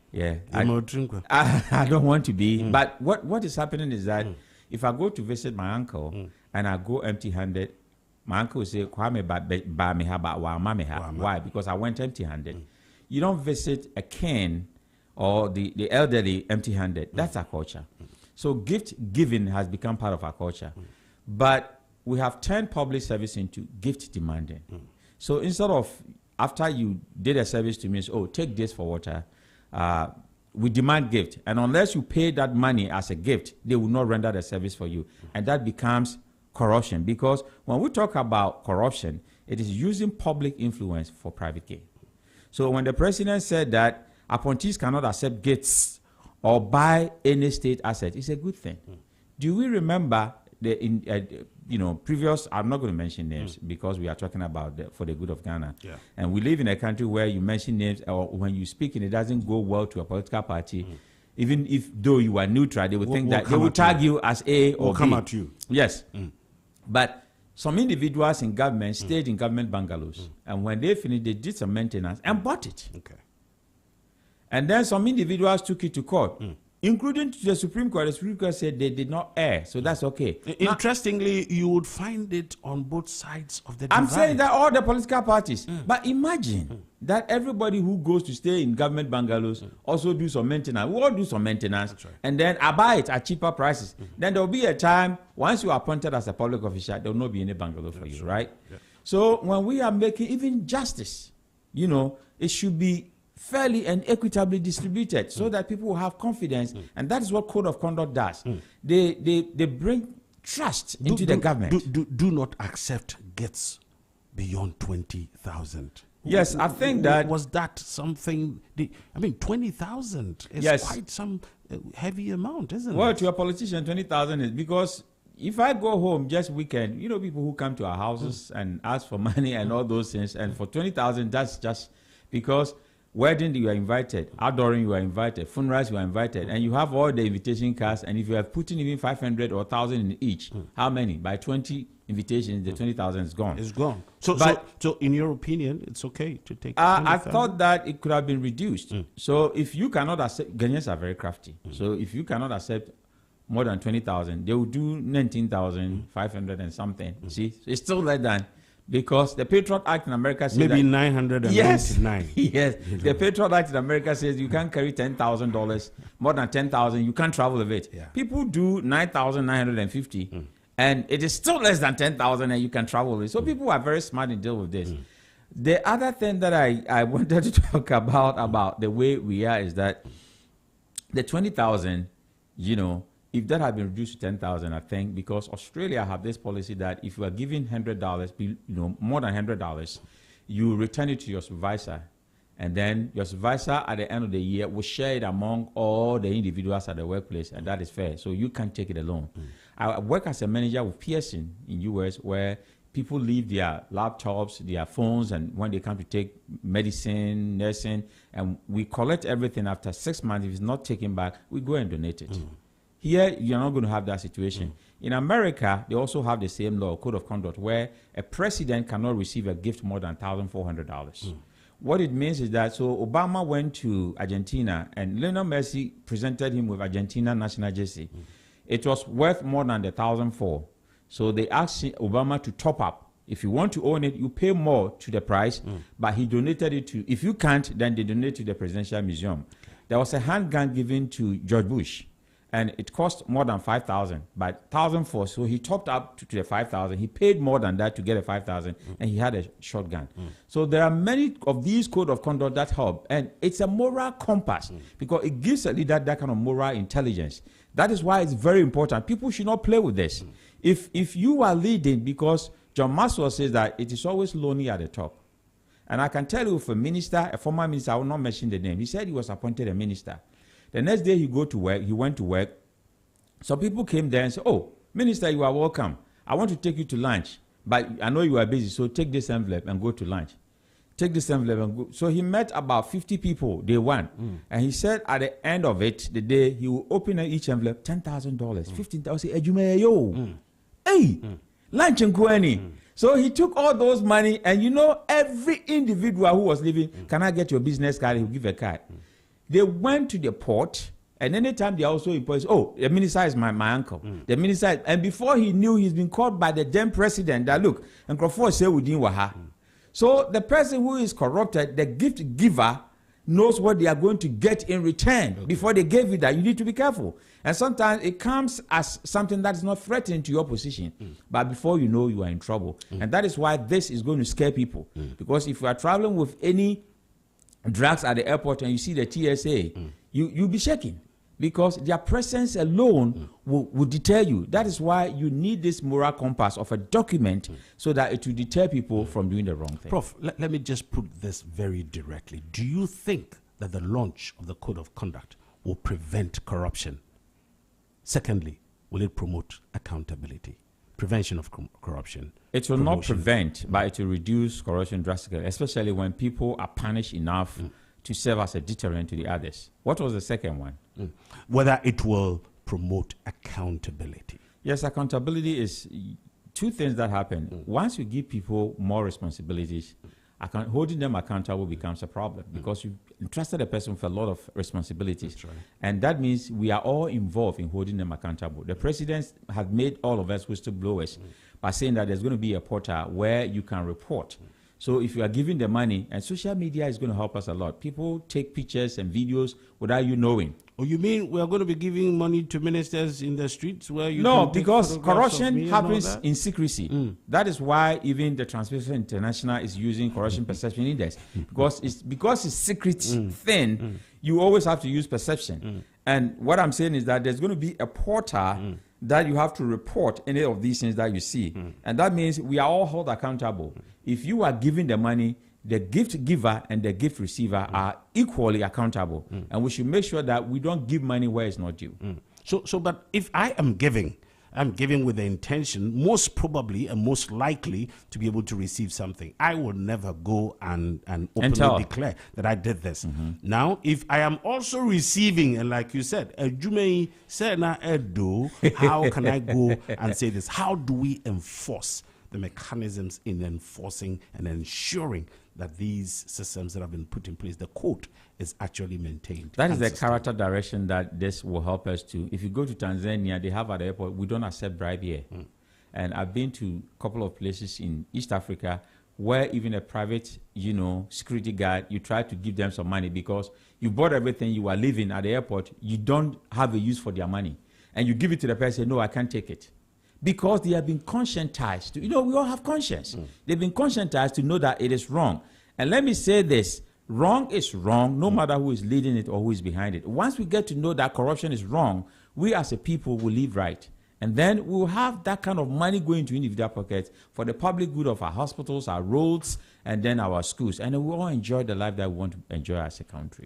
C: Yeah, I don't want to be. But what is happening is that if I go to visit my uncle and I go empty-handed, my uncle will say, why? Because I went empty-handed. You don't visit a king or the elderly empty-handed. That's our culture. So gift giving has become part of our culture. But we have turned public service into gift demanding. So instead of, after you did a service to me, take this for water, we demand gift, and unless you pay that money as a gift, they will not render the service for you, and that becomes corruption. Because when we talk about corruption, it is using public influence for private gain. So when the president said that appointees cannot accept gifts or buy any state asset, it's a good thing. Do we remember previous, I'm not going to mention names because we are talking about for the good of Ghana.
A: Yeah.
C: And we live in a country where you mention names, or when you speak and it doesn't go well to a political party, even if though you are neutral, they would think that they will tag you as A or B.
A: come at you.
C: Yes. But some individuals in government stayed in government bungalows, and when they finished, they did some maintenance and bought it.
A: Okay.
C: And then some individuals took it to court, including to the Supreme Court. The Supreme Court said they did not err, so that's okay.
A: Interestingly, you would find it on both sides of the divide.
C: I'm saying that all the political parties. But imagine that everybody who goes to stay in government bungalows also do some maintenance. We all do some maintenance.
A: Right.
C: And then I buy it at cheaper prices. Then there will be a time, once you are appointed as a public official, there will not be any bungalow for you, right?
A: Yeah.
C: So when we are making even justice, it should be fairly and equitably distributed so that people will have confidence. And that is what Code of Conduct does. They bring trust into the government.
A: Do not accept gifts beyond 20,000.
C: Yes, I think that...
A: Was that something... 20,000 is quite some heavy amount, isn't it?
C: Well, to a politician, 20,000 is because if I go home just weekend, people who come to our houses and ask for money and all those things, and for 20,000, that's just because... Wedding, you are invited. Outdooring, you are invited. Funerals, you are invited. And you have all the invitation cards. And if you have put in even 500 or 1,000 in each, how many? By 20 invitations, the 20,000 is gone.
A: It's gone. So in your opinion, it's okay to take 20,000?
C: I thought that it could have been reduced. So if you cannot accept, Ghanaians are very crafty. So if you cannot accept more than 20,000, they will do 19,500 and something. See, it's still less than. Because the Patriot Act in America says
A: maybe 999.
C: Yes. The Patriot Act in America says you can't carry $10,000, more than 10,000, you can't travel with it.
A: Yeah.
C: People do 9,950, and it is still less than 10,000, and you can travel with it. So people are very smart in deal with this. The other thing that I wanted to talk about the way we are is that the 20,000, if that had been reduced to 10,000, I think, because Australia have this policy that if you are giving $100, more than $100, you return it to your supervisor, and then your supervisor at the end of the year will share it among all the individuals at the workplace, and that is fair. So you can't take it alone. I work as a manager with Pearson in US, where people leave their laptops, their phones, and when they come to take medicine, nursing, and we collect everything after 6 months. If it's not taken back, we go and donate it. Here, you're not going to have that situation. In America, they also have the same law, Code of Conduct, where a president cannot receive a gift more than $1,400. What it means is that, so Obama went to Argentina, and Lionel Messi presented him with Argentina national jersey. It was worth more than the $1,400. So they asked Obama to top up. If you want to own it, you pay more to the price, but he donated it to, if you can't, then they donate to the Presidential Museum. There was a handgun given to George Bush, and it cost more than $5,000, but $1,400. So he topped up to the $5,000. He paid more than that to get a $5,000, and he had a shotgun. So there are many of these code of conduct that help, and it's a moral compass because it gives a leader that kind of moral intelligence. That is why it's very important. People should not play with this. If you are leading, because John Maxwell says that it is always lonely at the top. And I can tell you, if a minister, a former minister, I will not mention the name, he said he was appointed a minister. The next day he went to work. Some people came there and said, "Oh, minister, you are welcome. I want to take you to lunch, but I know you are busy, so take this envelope and go to lunch." Take this envelope and go. So he met about 50 people day one. And he said at the end of it, the day, he will open each envelope, $10,000, $15,000. Hey, lunch and Kweni. So he took all those money, and every individual who was living, can I get your business card? He'll give a card. They went to the port, and anytime they also imposed, "Oh, the minister is my uncle." The minister, and before he knew, he's been called by the then president that, "Look, and Crawford say we didn't waha." So the person who is corrupted, the gift giver, knows what they are going to get in return. Before they gave you that, you need to be careful. And sometimes it comes as something that is not threatening to your position. But before you know, you are in trouble. And that is why this is going to scare people. Because if you are traveling with any drugs at the airport and you see the TSA, you'll be shaking. Because their presence alone will deter you. That is why you need this moral compass of a document so that it will deter people from doing the wrong thing.
A: Prof, let me just put this very directly. Do you think that the launch of the Code of Conduct will prevent corruption? Secondly, will it promote accountability, prevention of corruption?
C: It will not
A: promotion?
C: prevent, but it will reduce corruption drastically, especially when people are punished enough to serve as a deterrent to the others. What was the second one?
A: Whether it will promote accountability.
C: Yes, accountability is two things that happen. Once you give people more responsibilities, holding them accountable becomes a problem because you entrusted a person with a lot of responsibilities.
A: That's right.
C: And that means we are all involved in holding them accountable. The president has made all of us whistleblowers by saying that there's going to be a portal where you can report. So if you are giving the money, and social media is going to help us a lot. People take pictures and videos without you knowing.
A: Oh, you mean we are going to be giving money to ministers in the streets where you
C: No,
A: can take
C: because
A: photographs of
C: corruption
A: me and all
C: happens
A: that?
C: in secrecy. That is why even the Transparency International is using Corruption Perception Index. Because it's secret thing, you always have to use perception. And what I'm saying is that there's going to be a portal that you have to report any of these things that you see. And that means we are all held accountable. If you are giving the money, the gift giver and the gift receiver are equally accountable. And we should make sure that we don't give money where it's not due.
A: But if I am giving, I'm giving with the intention, most probably and most likely, to be able to receive something. I will never go and openly declare that I did this. Now, if I am also receiving, and like you said, how can I go and say this? How do we enforce the mechanisms in enforcing and ensuring that these systems that have been put in place, the code, is actually maintained?
C: That is the character direction that this will help us to. If you go to Tanzania, they have at the airport, we don't accept bribe here. And I've been to a couple of places in East Africa where even a private, security guard, you try to give them some money because you bought everything, you are leaving at the airport, you don't have a use for their money. And you give it to the person, no, I can't take it. Because they have been conscientized to, we all have conscience. They've been conscientized to know that it is wrong. And let me say this, wrong is wrong, no matter who is leading it or who is behind it. Once we get to know that corruption is wrong, we as a people will live right. And then we will have that kind of money going to individual pockets for the public good of our hospitals, our roads, and then our schools. And we all enjoy the life that we want to enjoy as a country.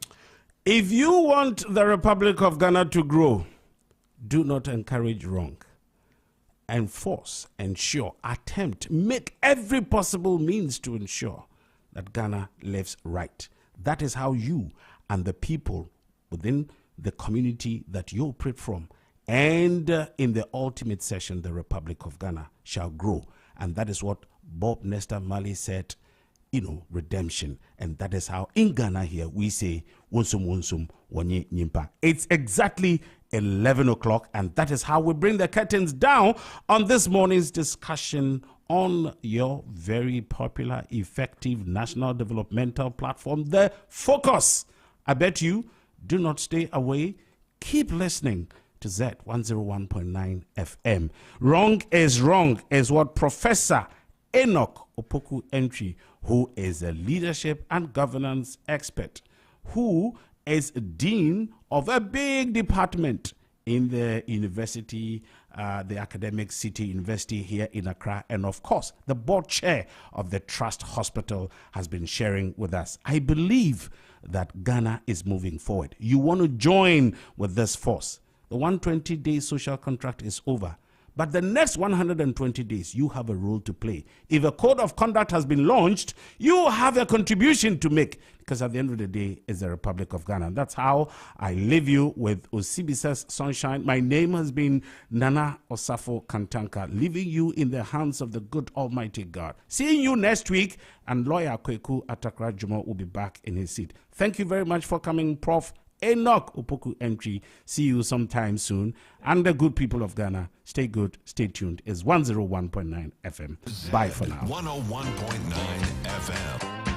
A: If you want the Republic of Ghana to grow, do not encourage wrong. Enforce, ensure, attempt, make every possible means to ensure that Ghana lives right. That is how you and the people within the community that you operate from and in the ultimate session, the Republic of Ghana shall grow. And that is what Bob Nestor Marley said, redemption. And that is how in Ghana here we say, Wonsum Wonsum Wanye Nyimpa. It's exactly 11 o'clock, and that is how we bring the curtains down on this morning's discussion on your very popular, effective national developmental platform, The Focus. I bet you do not stay away. Keep listening to Z 101.9 FM. Wrong is what Professor Enoch Opoku Entry, who is a leadership and governance expert, who is dean of a big department in the university, the academic city university here in Accra, and of course the board chair of the Trust Hospital, has been sharing with us. I believe that Ghana is moving forward. You want to join with this force. The 120-day social contract is over. But the next 120 days, you have a role to play. If a code of conduct has been launched, you have a contribution to make, because at the end of the day, it's the Republic of Ghana. That's how I leave you with Osibisa's Sunshine. My name has been Nana Osafo Kantanka, leaving you in the hands of the good Almighty God. Seeing you next week, and Lawyer Kweku Atakra Juma will be back in his seat. Thank you very much for coming, Prof. Enoch Opoku Entry. See you sometime soon. And the good people of Ghana, stay good, stay tuned. It's 101.9 FM. Bye for now.
G: 101.9 FM.